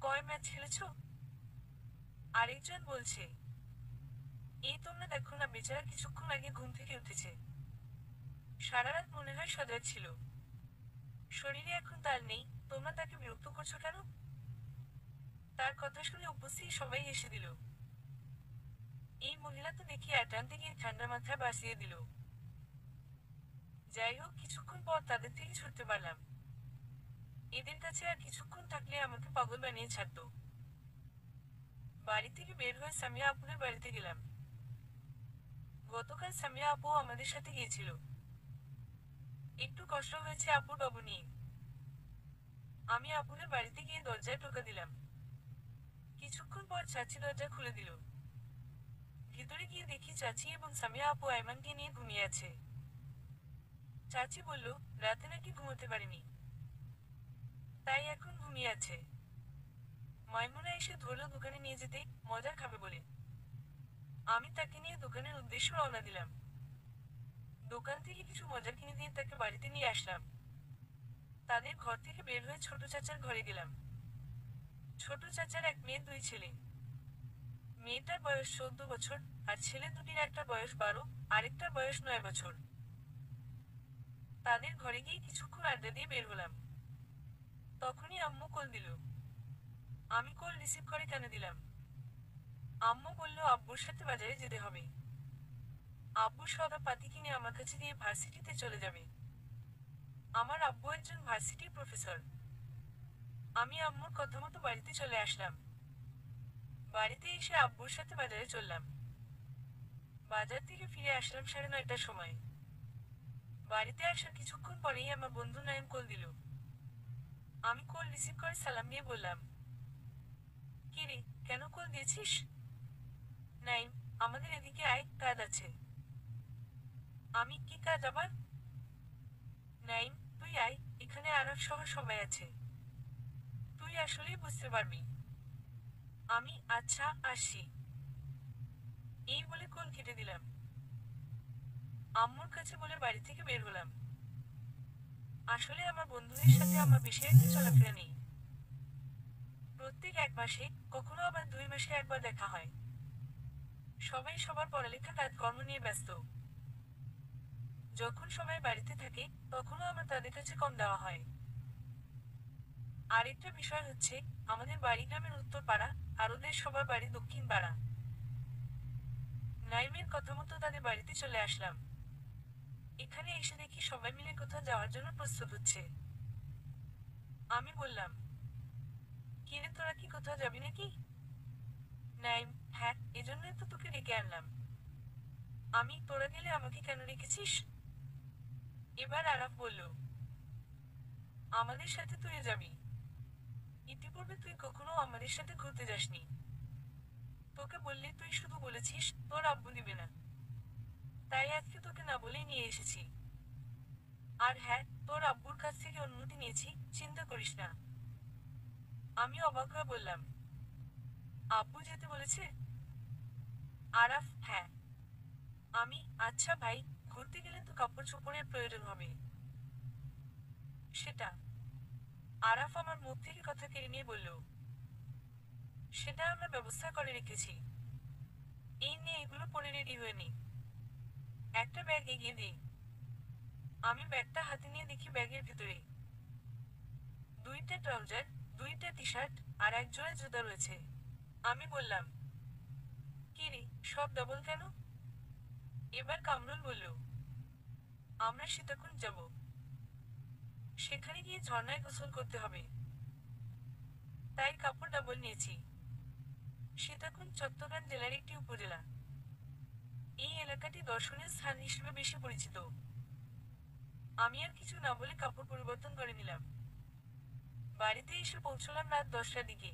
কয় ম্যাচ খেলেছো? আরেকজন বলছে, এই তোমরা দেখো না, বেচারা কিছুক্ষণ আগে ঘুম থেকে উঠেছে। সারা রাত মনে হয় সজাগ ছিল। শরীরে এখন তার নেই, তোমরা তাকে বিরক্ত করছো কেন? তার কথা শুনে উপস্থিত সবাই এসে দিল। এই মহিলা তো দেখি টানতে গিয়ে ঠান্ডা মাথায় বাসিয়ে দিল। যাই হোক, কিছুক্ষণ পর তাদের থেকে ছুটতে পারলাম। এদের কাছে আর কিছুক্ষণ থাকলে আমাকে পাগল বানিয়ে ছাড়তো। বাড়ি থেকে বের হয়ে সামিয়া আপুদের বাড়িতে গেলাম। গতকাল সামিয়া আপু আমাদের সাথে গিয়েছিল। একটু কষ্ট হয়েছে আপুর বাবু নিয়ে। আমি আপুদের বাড়িতে গিয়ে দরজায় টোকা দিলাম। কিছুক্ষণ পর চাচি দরজা খুলে দিল। ভিতরে গিয়ে দেখি চাচি এবং সামিয়া আপু আইমানকে নিয়ে ঘুমিয়ে আছে। চাচি বলল, রাতে নাকি ঘুমোতে পারেনি, তাই এখন ঘুমিয়ে আছে। মাইমুনা এসে ধরল দোকানে নিয়ে যেতে, মজা খাবে বলে। আমি তাকে নিয়ে দোকানের উদ্দেশ্যে রওনা দিলাম। দোকান থেকে কিছু মজা কিনে দিয়ে তাকে বাড়িতে নিয়ে আসলাম। তাদের ঘর থেকে বের হয়ে ছোট চাচার ঘরে গেলাম। ছোট চাচার এক মেয়ে, 2 ছেলে। মেয়েটার বয়স 14 বছর, আর ছেলে দুটির একটা বয়স 12, আরেকটার বয়স 9 বছর। তাদের ঘরে গিয়ে কিছুক্ষণ আড্ডা দিয়ে বের হলাম। তখনই আম্মু কল দিল। আমি কল রিসিভ করে কানে দিলাম। আম্মু বলল আব্বুর সাথে বাজারে যেতে হবে। আব্বু সদা পাতি কিনে আমার কাছে দিয়ে ভার্সিটিতে চলে যাবে। আমার আব্বু একজন ভার্সিটির প্রফেসর। আমি আম্মুর কথা মতো বাড়িতে চলে আসলাম। বাড়িতে এসে আব্বুর সাথে বাজারে চললাম। বাজার থেকে ফিরে আসলাম 9:30টার সময়। বাড়িতে আসার কিছুক্ষণ পরেই আমার বন্ধু নাইম কল দিল। আমি কল রিসিভ করে সালাম দিয়ে বললাম, কি রে, কেন কল দিয়েছিস? নাইম, আমাদের এদিকে আয়, কাজ আছে। আমি, কি কাজ আবার? নাইম, তুই আয়, এখানে আরব সহ সবাই আছে। তুই আসলেই বুঝতে পারবি। আমি, আচ্ছা, আসি। এই বলে কল কেটে দিলাম। আম্মুর কাছে বলে বাড়ি থেকে বের হলাম। আসলে আমার বন্ধুদের সাথে আমার বেশি একটা চলাফেরা নেই। প্রত্যেক 1 মাসে, কখনো আবার 2 মাসে একবার দেখা হয়। সবাই সবার পড়ালেখা কাজকর্ম নিয়ে ব্যস্ত। যখন সবাই বাড়িতে থাকে, তখনও আমার তাদের কাছে কম দেওয়া হয়। আরেকটা বিষয় হচ্ছে, আমাদের বাড়ি গ্রামের উত্তর পাড়া, আর ওদের সবার বাড়ি দক্ষিণ পাড়া। নাইমের কথা মতো তাদের বাড়িতে চলে আসলাম। এখানে এসে দেখি সবাই মিলে কোথাও যাওয়ার জন্য প্রস্তুত হচ্ছে। আমি বললাম, কিরে তোরা কি কোথাও যাবি নাকি? নাইম, হ্যাঁ, এজন্যই তো তোকে ডেকে আনলাম। আমি, তোরা গেলে আমাকে কেন রেখেছিস? এবার আরাফ বলল, আমাদের সাথে তুই যাবি। ইতিপূর্বে তুই কখনো আমাদের সাথে ঘুরতে যাসনি। তোকে বললে তুই শুধু বলেছিস তোর আব্বু দিবে না। তাই আজকে তোকে না বলেই নিয়ে এসেছি। আর হ্যাঁ, তোর আব্বুর কাছ থেকে অনুমতি নিয়েছি, চিন্তা করিস না। আমি অবাক হয়ে বললাম, আব্বু যেতে বলেছে? আরাফ, হ্যাঁ। আমি, আচ্ছা ভাই, ঘুরতে গেলে তো কাপড় চোপড়ের প্রয়োজন হবে। সেটা? আরাফ আমার মুখ থেকে কথা কেড়ে নিয়ে বলল, সেটা আমরা ব্যবস্থা করে রেখেছি। এই নিয়ে এগুলো পরে রেডি হয়ে নি। একটা ব্যাগ এগিয়ে দিই। আমি ব্যাগটা হাতে নিয়ে দেখি ব্যাগের ভিতরে দুইটা ট্রাউজার, দুইটা টি শার্ট আর এক জোড়া জুতা রয়েছে। আমি বললাম, কি রে, সব ডবল কেন? এবার কামরুল বলল, আমরা সীতাকুণ্ড যাব। সেখানে গিয়ে ঝর্ণায় গোসল করতে হবে। তাই কাপড় ডাবল নিয়েছি। সীতাকুণ্ড চট্টগ্রাম জেলার একটি উপজেলা। এই এলাকাটি দর্শনীয় স্থান হিসেবে বেশি পরিচিত। আমি আর কিছু না বলে কাপড় পরিবর্তন করে নিলাম। বাড়িতে এসে পৌঁছলাম রাত 10টার দিকে।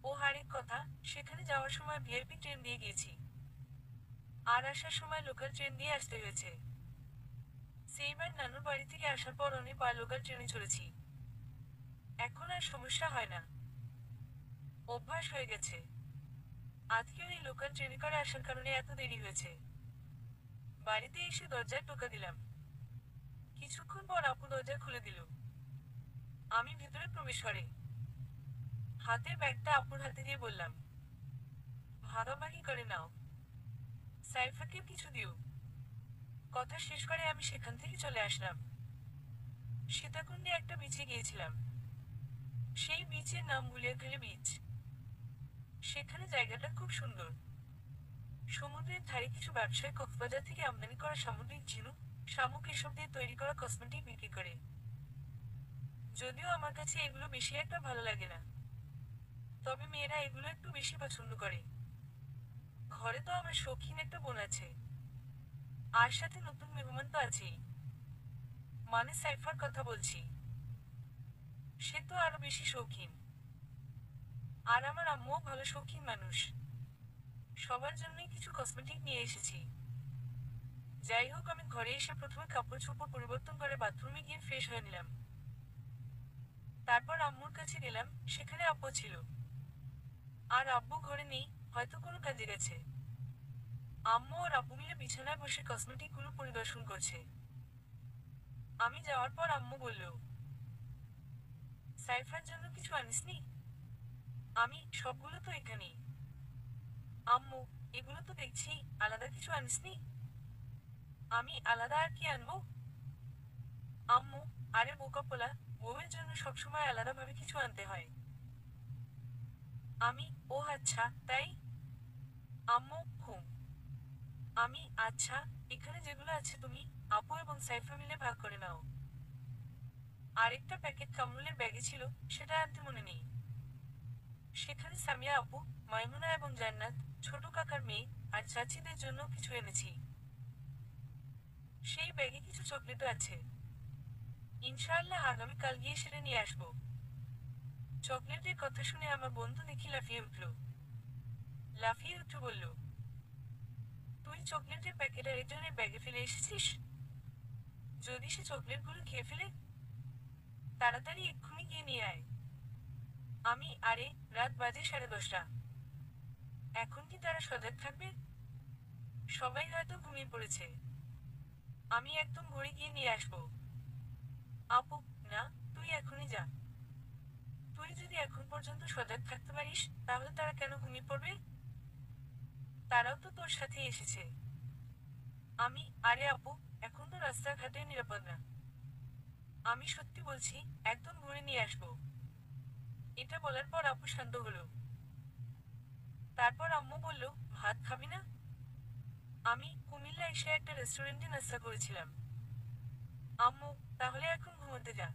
ও আরেক কথা, সেখানে যাওয়ার সময় ভিআইপি ট্রেন দিয়ে গিয়েছি। আর আসার সময় লোকাল ট্রেন দিয়ে আসতে হয়েছে। সেইবার নানুর বাড়ি থেকে আসার পর অনেকবার লোকাল ট্রেনে চড়েছি। এখন আর সমস্যা হয় না। অভ্যাস হয়ে গেছে। আজকেও এই লোকাল ট্রেনে করে আসার কারণে এত দেরি হয়েছে। বাড়িতে এসে দরজায় টোকা দিলাম। কিছুক্ষণ পর আপু দরজা খুলে দিল। আমি ভেতরে প্রবেশ করে হাতের ব্যাগটা আপুর হাতে দিয়ে বললাম, ভাগাভাগি করে নাও। সাইফাকে কিছু দিও। কথা শেষ করে আমি সেখান থেকে চলে আসলাম। সীতাকুণ্ডে একটা বিচে গিয়েছিলাম। সেই বিচের নাম গুলিয়াখালী বিচ। সেখানে জায়গাটা খুব সুন্দর। সমুদ্রের ধারে কিছু ব্যবসায়ী কক্সবাজার থেকে আমদানি করা সামুদ্রিক ঝিনুক, শামুক এসব দিয়ে তৈরি করা কসমেটিক বিক্রি করে। যদিও আমার কাছে এগুলো বেশি একটা ভালো লাগে না, তবে মেয়েরা এগুলো একটু বেশি পছন্দ করে। ঘরে তো আমার শৌখিন একটা বোন আছে, আর সাথে নতুন মেহমান তো আছেই। মানে সাইফার কথা বলছি। সে তো আরো বেশি শৌখিন। আর আমার আম্মুও ভালো শৌখিন মানুষ। সবার জন্যই কিছু কসমেটিক নিয়ে এসেছি। যাই হোক, আমি ঘরে এসে প্রথমে কাপড় চোপড় পরিবর্তন করে বাথরুমে গিয়ে ফ্রেশ হয়ে নিলাম। তারপর আম্মুর কাছে গেলাম, সেখানে আব্বু ছিল। আর আব্বু ঘরে নেই, হয়তো কোনো কাজে গেছে। আম্মু আর আব্বু মিলে বিছানায় বসে কসমেটিক গুলো পরিদর্শন করছে। আমি যাওয়ার পর আম্মু বলল, সাইফার জন্য কিছু আনিসনি? আমি, সবগুলো তো এখানেই। আম্মু, এগুলো তো দেখছি আলাদা কিছু আনিসনি? আমি, আলাদা আর কি আনবো? আম্মু, আরে বোকা পোলা, বউয়ের জন্য সবসময় আলাদাভাবে কিছু আনতে হয়। আমি, ও আচ্ছা, তাই? আম্মু, হুম। আমি, আচ্ছা, এখানে যেগুলো আছে তুমি, আপু এবং সাইফা মিলে ভাগ করে নাও। আরেকটা প্যাকেট কামরুলের ব্যাগে ছিল, সেটা আনতে মনে নেই। সেখানে সামিয়া আপু, মাইমুনা এবং জান্নাত, ছোট কাকার মেয়ে, আর চাচিদের জন্য কিছু এনেছি। সেই ব্যাগে কিছু চকলেটও আছে। ইনশাআল্লাহ আগামীকাল গিয়ে সেটা নিয়ে আসবো। চকলেটের কথা শুনে আমার বন্ধু দেখি লাফিয়ে উঠল। লাফিয়ে উঠে বলল, তুই চকলেটের প্যাকেট আর একজনের ব্যাগে ফেলে এসেছিস? যদি সে চকলেটগুলো খেয়ে ফেলে? তাড়াতাড়ি এক্ষুনি গিয়ে নিয়ে আয়। আমি, আরে, রাত বাজে 10:30। এখন কি তারা সজাগ থাকবে? সবাই হয়তো ঘুমিয়ে পড়েছে। আমি একদম ভোরে গিয়ে নিয়ে আসবো। আপু, না, তুই এখনই যা। তুই যদি এখন পর্যন্ত সজাগ থাকতে পারিস, তাহলে তারা কেন ঘুমিয়ে পড়বে? তারাও তো তোর সাথে এসেছে। আমি, আরে আপু, এখন তো রাস্তাঘাটে নিরাপদ না। আমি সত্যি বলছি, একদম ভোরে নিয়ে আসবো। এটা বলার পর আপু শান্ত হলো। তারপর আম্মু বলল, ভাত খাবি না? আমি কুমিল্লা এসে একটা রেস্টুরেন্টে নাস্তা করেছিলাম। আম্মু, তাহলে এখন ঘুমোতে যা।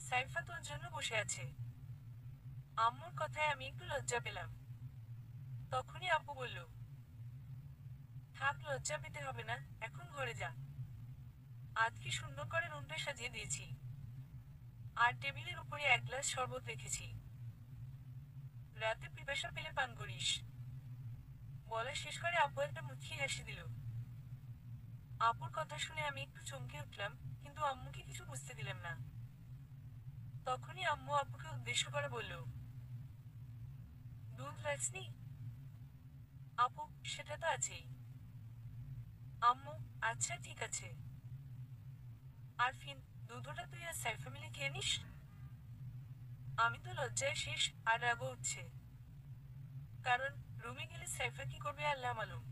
সাইফা তোর জন্য বসে আছে। আম্মুর কথায় আমি একটু লজ্জা পেলাম। তখনই আব্বু বলল, থাক, লজ্জা পেতে হবে না, এখন ঘরে যা। আজ কি সুন্দর করে রুমটা সাজিয়ে দিয়েছি। আর টেবিলের উপরে এক গ্লাস শরবত রেখেছি। রাতে পিপাসা পেলে পান করিস। বলা শেষ করে আব্বু একটা মুচকি হাসি দিল। আপুর কথা শুনে আমি একটু চমকে উঠলাম, কিন্তু আম্মুকে কিছু বুঝতে দিলাম না। তখনই আম্মু আব্বুকে উদ্দেশ্য করে বলল, দুধ রাখসনি? আপু, সেটা তো আছেই। আম্মু, আচ্ছা ঠিক আছে। আরফিন, দুধটা তুই আর সাইফা মিলে খেয়ে নিস। আমি তো লজ্জায় শেষ, আর রাগও উঠছে। কারণ রুমে গেলে সাইফা কি করবে আল্লাহ মালুম।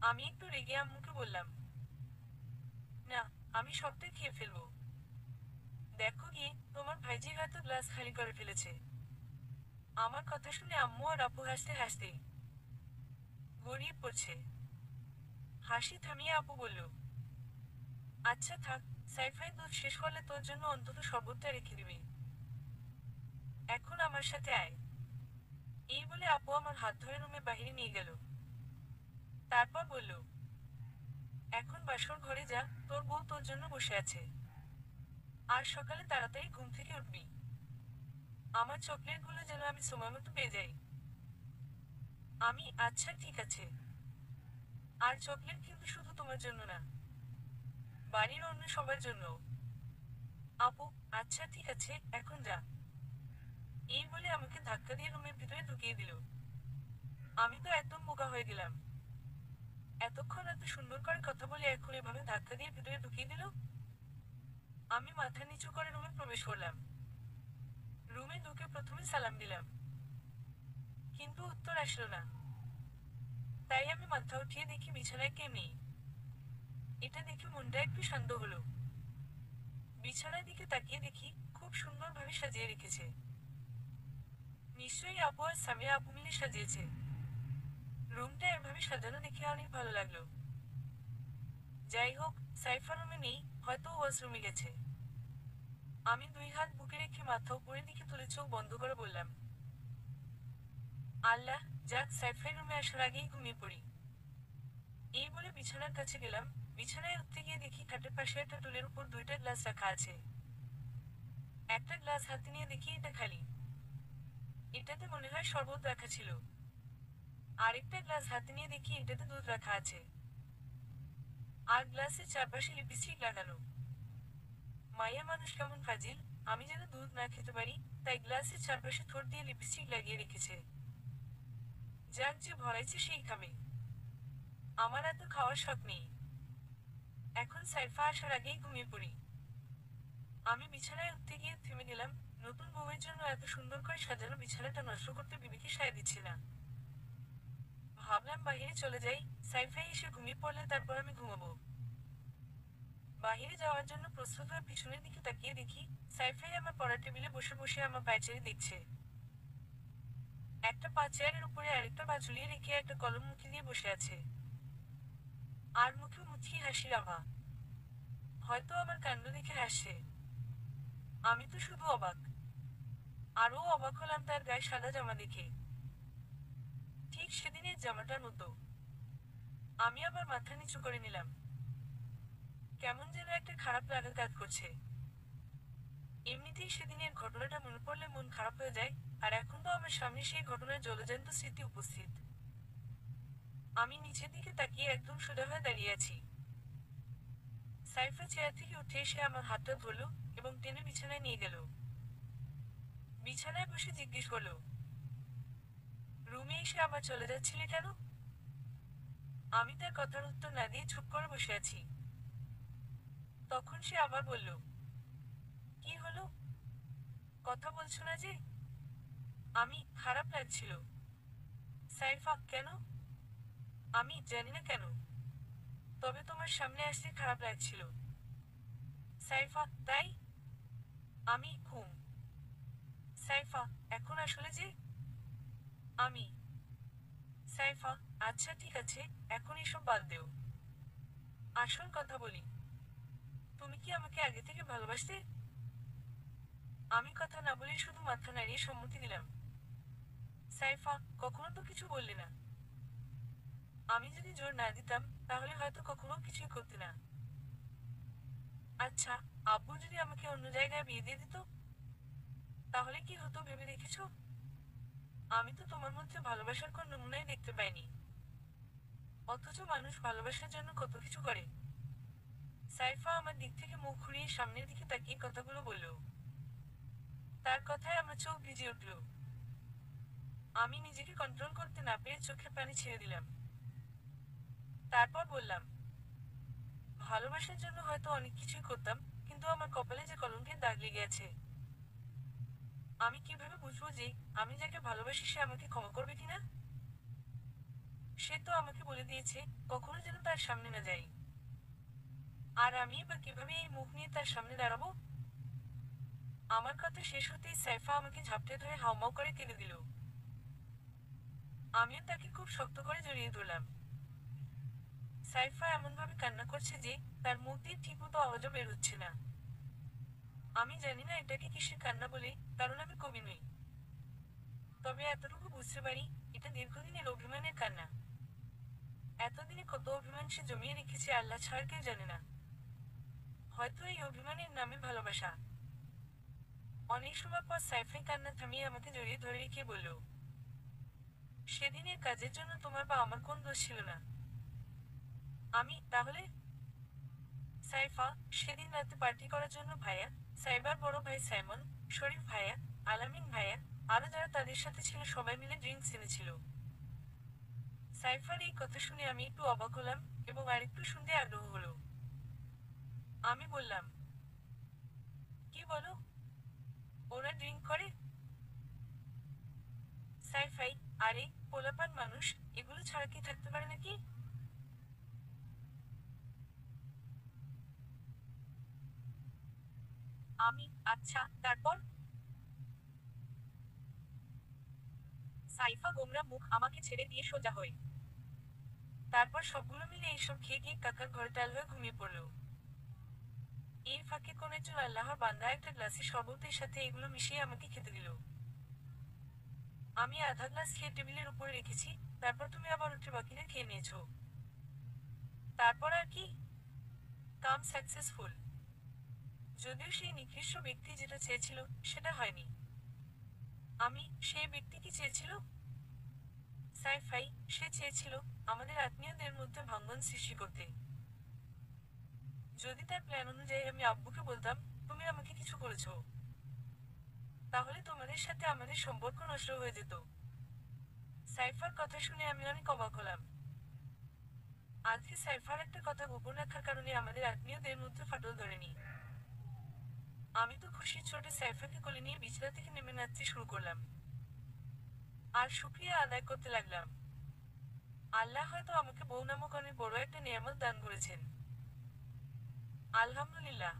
আমি একটু রেগে আম্মুকে বললাম, না, আমি সবটাই খেয়ে ফেলবো। দেখো গিয়ে, তোমার ভাইজি হয়তো গ্লাস খালি করে ফেলেছে। আমার কথা শুনে আম্মু আর আপু হাসতে হাসতে গড়িয়ে পড়ছে। হাসি থামিয়ে আপু বলল, আচ্ছা থাক, সাইফাই দুধ শেষ করলে তোর জন্য অন্তত শরবতটা রেখে দিবি। এখন আমার সাথে আয়। এই বলে আপু আমার হাত ধরে রুমে বাহিরে নিয়ে গেল। তারপর বলল, এখন বাসর ঘরে যা, তোর বউ তোর জন্য বসে আছে। আর সকালে তাড়াতাড়ি ঘুম থেকে উঠবি। আমার চকলেটগুলো যেন আমি সময় মতো পেয়ে যাই। আমি, আচ্ছা ঠিক আছে। আর চকলেট কিন্তু শুধু তোমার জন্য না, বাড়ির অন্য সবার জন্য। আপু, আচ্ছা ঠিক আছে, এখন যা। এই বলে আমাকে ধাক্কা দিয়ে রুমের ভিতরে ঢুকিয়ে দিল। আমি তো একদম বোকা হয়ে গেলাম। এতক্ষণ এত সুন্দর করে কথা বলে এখন এভাবে ধাক্কা দিয়ে ভিতরে ঢুকিয়ে দিল। আমি মাথা নিচু করে রুমে প্রবেশ করলাম। রুমে ঢুকে প্রথমে সালাম দিলাম, কিন্তু উত্তর আসলো না। তাই আমি মাথা উঠিয়ে দেখি বিছানায় কেউ নেই। এটা দেখে মনটা একটু শান্ত হলো। বিছানার দিকে তাকিয়ে দেখি খুব সুন্দরভাবে সাজিয়ে রেখেছে। নিশ্চয়ই আপু আর সামিয়া আপু মিলে সাজিয়েছে। রুমটা এভাবে সাজানো দেখে অনেক ভালো লাগলো। যাই হোক, সাইফা রুমে নেই, হয়তো ওয়াশরুমে গেছে। আমি দুই হাত বুকে রেখে মাথা উপরের দিকে তুলে চোখ বন্ধ করে বললাম, আল্লাহ, যাক সাইফাই রুমে আসার আগেই ঘুমিয়ে পড়ি। এই বলে বিছানার কাছে গেলাম। বিছানায় উঠতে গিয়ে দেখি খাটের পাশে একটা টুলের উপর দুইটা গ্লাস রাখা আছে। একটা গ্লাস হাতে নিয়ে দেখি এটা খালি। এটাতে মনে হয় শরবত রাখা ছিল। আরেকটা গ্লাস হাতে নিয়ে দেখি এটাতে দুধ রাখা আছে। আর গ্লাসের চারপাশে লিপস্টিক লাগানো। মাইয়া মানুষ কেমন ফাজিল, আমি যেন দুধ না খেতে পারি, তাই গ্লাসের চারপাশে ঠোঁট দিয়ে লিপস্টিক লাগিয়ে রেখেছে। যাক, যে ভরাইছে সেই খাবে। আমার এত খাওয়ার শখ নেই। এখন সাইফা আসার আগেই ঘুমিয়ে পড়ি। আমি বিছানায় উঠতে গিয়ে থেমে গেলাম। নতুন বউয়ের জন্য এত সুন্দর করে সাজানো বিছানাটা নষ্ট করতে বিবিকে সায় দিচ্ছি না। ভাবলাম বাহিরে চলে যাই, সাইফাই এসে ঘুমিয়ে পড়লে তারপর আমি ঘুমাবো। বাহিরে যাওয়ার জন্য প্রস্তুত হয়ে পিছনের দিকে তাকিয়ে দেখি সাইফাই আমার পড়ার টেবিলে বসে বসে আমার পায়চারি দেখছে। একটা পা চেয়ারের উপরে আরেকটা পা ঝুলিয়ে রেখে একটা কলম মুখে দিয়ে বসে আছে। আর মুখে মুচকি হাসির আভা। হয়তো আমার কাণ্ড দেখে হাসছে। আমি তো শুধু অবাক। আরও অবাক হলাম তার গায়ে সাদা জামা দেখে। ঠিক সেদিনের জামাটার মতো। আমি আবার মাথা নিচু করে নিলাম। কেমন যেন একটা খারাপ লাগা কাজ করছে। এমনিতেই সেদিনের ঘটনাটা মনে পড়লে মন খারাপ হয়ে যায়, আর এখন তো আমার সামনে সেই ঘটনার জলজ্যান্ত স্মৃতি উপস্থিত। আমি নিচের দিকে তাকিয়ে একদম সোজা হয়ে দাঁড়িয়ে আছি। সাইফা চেয়ার থেকে উঠে এসে আমার হাতটা ধরল এবং টেনে বিছানায় নিয়ে গেল। বিছানায় বসে জিজ্ঞেস করলো, রুমে এসে আবার চলে যাচ্ছিলে কেন? আমি তার কথার উত্তর না দিয়ে চুপ করে বসে আছি। তখন সে আবার বলল, কি হলো? কথা বলছো না যে? আমি, খারাপ লাগছিল। সাইফা, কেন? আমি জানি না কেন, তবে তোমার সামনে আসতে খারাপ লাগছিল। সাইফা, তাই? আমি, ঘুম। সাইফা, এখন আসলে যে? আমি, সাইফা, আচ্ছা ঠিক আছে, এখন এসব বাদ দেও। আসল কথা বলি, তুমি কি আমাকে আগে থেকে ভালোবাসতে? আমি কথা না বলে শুধু মাথা নাড়িয়ে সম্মতি দিলাম। সাইফা, কখনো তো কিছু বললে না। আমি যদি জোর না দিতাম তাহলে হয়তো কখনো কিছুই করতে না। আচ্ছা, আব্বু যদি আমাকে অন্য জায়গায় বিয়ে দিয়ে দিত, তাহলে কি হতো ভেবে দেখেছো? আমি তো তোমার মধ্যে ভালোবাসার কোন নমুনাই দেখতে পাইনি। অথচ মানুষ ভালোবাসার জন্য কত কিছু করে। সাইফা আমার দিক থেকে মুখ ঘুরিয়ে সামনের দিকে তাকিয়ে কথাগুলো বলল। তার কথায় আমার চোখ ভিজে উঠল। আমি নিজেকে কন্ট্রোল করতে না পেরে চোখের পানি ছেড়ে দিলাম। তারপর বললাম, ভালোবাসার জন্য হয়তো অনেক কিছুই করতাম, কিন্তু আমার কপালে যে কলঙ্কের দাগ লেগে আছে। আমি কিভাবে বুঝবো যে আমি যাকে ভালোবাসি সে আমাকে ক্ষমা করবে কিনা? সে তো আমাকে বলে দিয়েছে কখনো যেন তার সামনে না যাই। আর আমি বা কিভাবে এই মুখ নিয়ে তার সামনে দাঁড়াবো? আমার কথা শেষ হতেই সাইফা আমাকে ঝাপটে ধরে হাউমাউ করে কেঁদে দিল। আমিও তাকে খুব শক্ত করে জড়িয়ে ধরলাম। সাইফা এমনভাবে কান্না করছে যে তার মুখ দিয়ে ঠিকমতো আওয়াজও বের হচ্ছে না। আমি জানি না এটাকে কিসের কান্না বলে, কারণ আমি কবি নই। তবে এতটুকু বুঝতে পারি, এটা দীর্ঘদিনের অভিমানের কান্না। এতদিনে কত অভিমান সে জমিয়ে রেখেছে আল্লাহ ছাড়া কেউ জানে না। হয়তো এই অভিমানের নামে ভালোবাসা। অনেক সময় পর সাইফাই কান্না থামিয়ে আমাকে জড়িয়ে ধরে রেখে বলল, সেদিনের কাজের জন্য তোমার বা আমার কোন দোষ ছিল না। আমি তাহলে? সাইফা, সেদিন রাতে পার্টি করার জন্য ভাইয়া, সাইবার বড় ভাই সাইমন, শরীফ ভাইয়া, আলামিন ভাইয়া, আরো যারা তাদের সাথে ছিল সবাই মিলে ড্রিঙ্কস এনেছিল। সাইফার এই কথা শুনে আমি একটু অবাক হলাম এবং আরেকটু শুনতে আগ্রহ হলো। আমি বললাম, কি বলো? ওরা ড্রিঙ্ক করে? সাইফাই, আরে পোলাপান মানুষ, এগুলো ছাড়া কি থাকতে পারে নাকি? আমি, আচ্ছা তারপর? সাইফা গোমরা মুখ আমাকে ছেড়ে দিয়ে সোজা হয়ে তারপর সবগুলো মিলে এইসব খেয়ে গিয়ে কাকার ঘরে টাল হয়ে ঘুমিয়ে পড়লো। এই ফাঁকে কোন একজন আল্লাহর বান্দা একটা গ্লাসে শরবতের সাথে এগুলো মিশিয়ে আমাকে খেতে দিল। আমি আধা গ্লাস খেয়ে টেবিলের উপরে রেখেছি। তারপর তুমি আবার উঠে বাকিটা খেয়ে নিয়েছো। তারপর আর কি? কাম সাকসেসফুল। যদিও সেই নিকৃষ্ট ব্যক্তি যেটা চেয়েছিল সেটা হয়নি। আমি, সেই ব্যক্তি কি চেয়েছিল? সাইফাই, সে চেয়েছিল আমাদের আত্মীয়দের মধ্যে ভাঙ্গন সৃষ্টি করতে। যদি তার প্ল্যান অনুযায়ী আমি আব্বুকে বলতাম, তুমি আমাকে কিছু করেছো, তাহলে তোমাদের সাথে আমাদের সম্পর্ক নষ্ট হয়ে যেত। সাইফার কথা শুনে আমি অনেক অবাক হলাম। আজকে সাইফার একটা কথা গোপন রাখার কারণে আমাদের আত্মীয়দের মধ্যে ফাটল ধরেনি। আমি তো খুশির চোটে সাইফাকে কোলে নিয়ে বিছানা থেকে নেমে নাচতে শুরু করলাম। আর শুকরিয়া আদায় করতে লাগলাম। আল্লাহ হয়তো আমাকে বউ নামক অনেক বড় একটা নিয়ামত দান করেছেন। আলহামদুলিল্লাহ।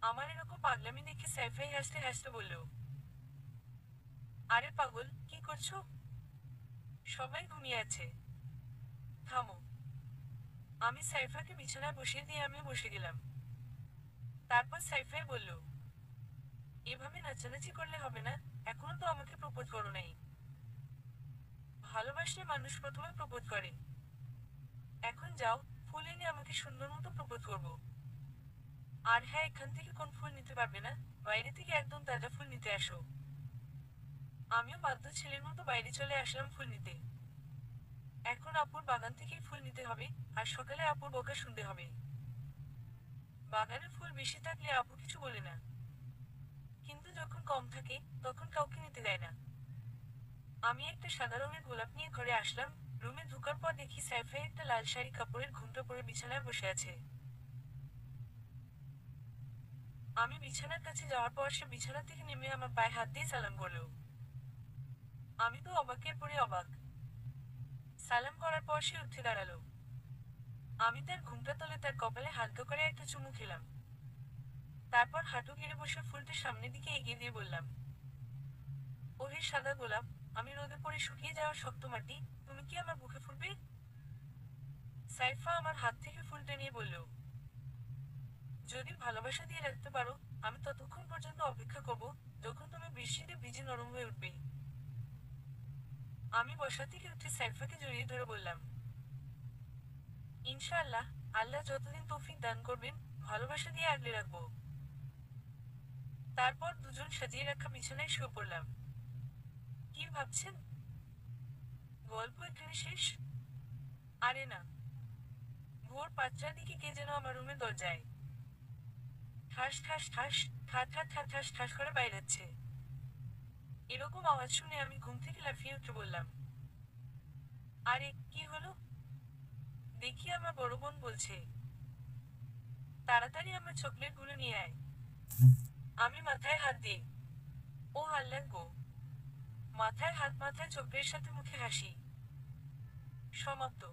আমার এরকম পাগলামি দেখে সাইফাই হাসতে হাসতে বলল, আরে পাগল, কি করছো? সবাই ঘুমিয়ে আছে। থামো। আমি সাইফাকে বিছানায় বসিয়ে দিয়ে আমি বসে গেলাম। তারপর সাইফাই বলল, এভাবে নাচানাচি করলে হবে না, এখনো তো আমাকে প্রপোজ করো নাই। ভালোবাসলে মানুষ প্রথমে প্রপোজ করে। এখন যাও, ফুল এনে আমাকে সুন্দর মতো প্রপোজ করবো। আর হ্যাঁ, এখান থেকে কোন ফুল নিতে পারবে না, বাইরে থেকে একদম তাজা ফুল নিতে আসো। আমিও বাধ্য ছেলের মতো বাইরে চলে আসলাম ফুল নিতে। এখন আপুর বাগান থেকেই ফুল নিতে হবে, আর সকালে আপুর বকা শুনতে হবে। বাগানে ফুল বেশি থাকলে আপু কিছু বলে না, কিন্তু যখন কম থাকে তখন কাউকে নিতে দেয় না। আমি একটা সাদা রঙের গোলাপ নিয়ে ঘরে আসলাম। রুমে ঢোকার পর দেখি সাইফাই একটা লাল শাড়ি কাপড়ের ঘুমটা পরে বিছানায় বসে আছে। আমি বিছানার কাছে যাওয়ার পর সে বিছানা থেকে নেমে আমার পায়ে হাত দিয়ে সালাম করলো। আমি তো অবাকের পরে অবাক। সালাম করার পর সে উঠে দাঁড়ালো। আমি তার ঘুমটা তলে তার কপালে হালকা করে একটা চুমু খেলাম। তারপর হাঁটু গেড়ে বসে ফুলটা সামনের দিকে এগিয়ে দিয়ে বললাম, ওহে সাদা গোলাপ, আমি রোদে পড়ে শুকিয়ে যাওয়া শক্ত মাটি, তুমি কি আমার বুকে ফুলবে? সাইফা আমার হাত থেকে ফুলটা নিয়ে বলল, যদি ভালোবাসা দিয়ে রাখতে পারো, আমি ততক্ষণ পর্যন্ত অপেক্ষা করব, যখন তুমি বৃষ্টিতে ভিজে নরম হয়ে উঠবে। আমি বসা থেকে উঠে সাইফাকে জড়িয়ে ধরে বললাম, ইনশাআল্লাহ, আল্লাহ যতদিন তৌফিক দান করবেন, ভালোবাসা দিয়ে আগলে রাখবো। তারপর দুজন সাজিয়ে রাখা বিছানায় শুয়ে পড়লাম। কি ভাবছেন? গল্প এখানে শেষ? আরে না, ভোর ৫টার দিকে কে যেন আমার রুমের দরজায় ঠাস ঠাস ঠাস ঠা ঠা ঠা ঠাস ঠাস করে বাইরাচ্ছে। এরকম আওয়াজ শুনে আমি ঘুম থেকে লাফিয়ে উঠে বললাম, আরে কি হলো? দেখি আমার বড় বোন বলছে, তাড়াতাড়ি আমার চকলেটগুলো নিয়ে আয়। আমি মাথায় হাত দিই। ও আল্লাহ গো! মাথায় হাত, মাথায় চোখের সাথে মুখে হাসি। সমাপ্ত।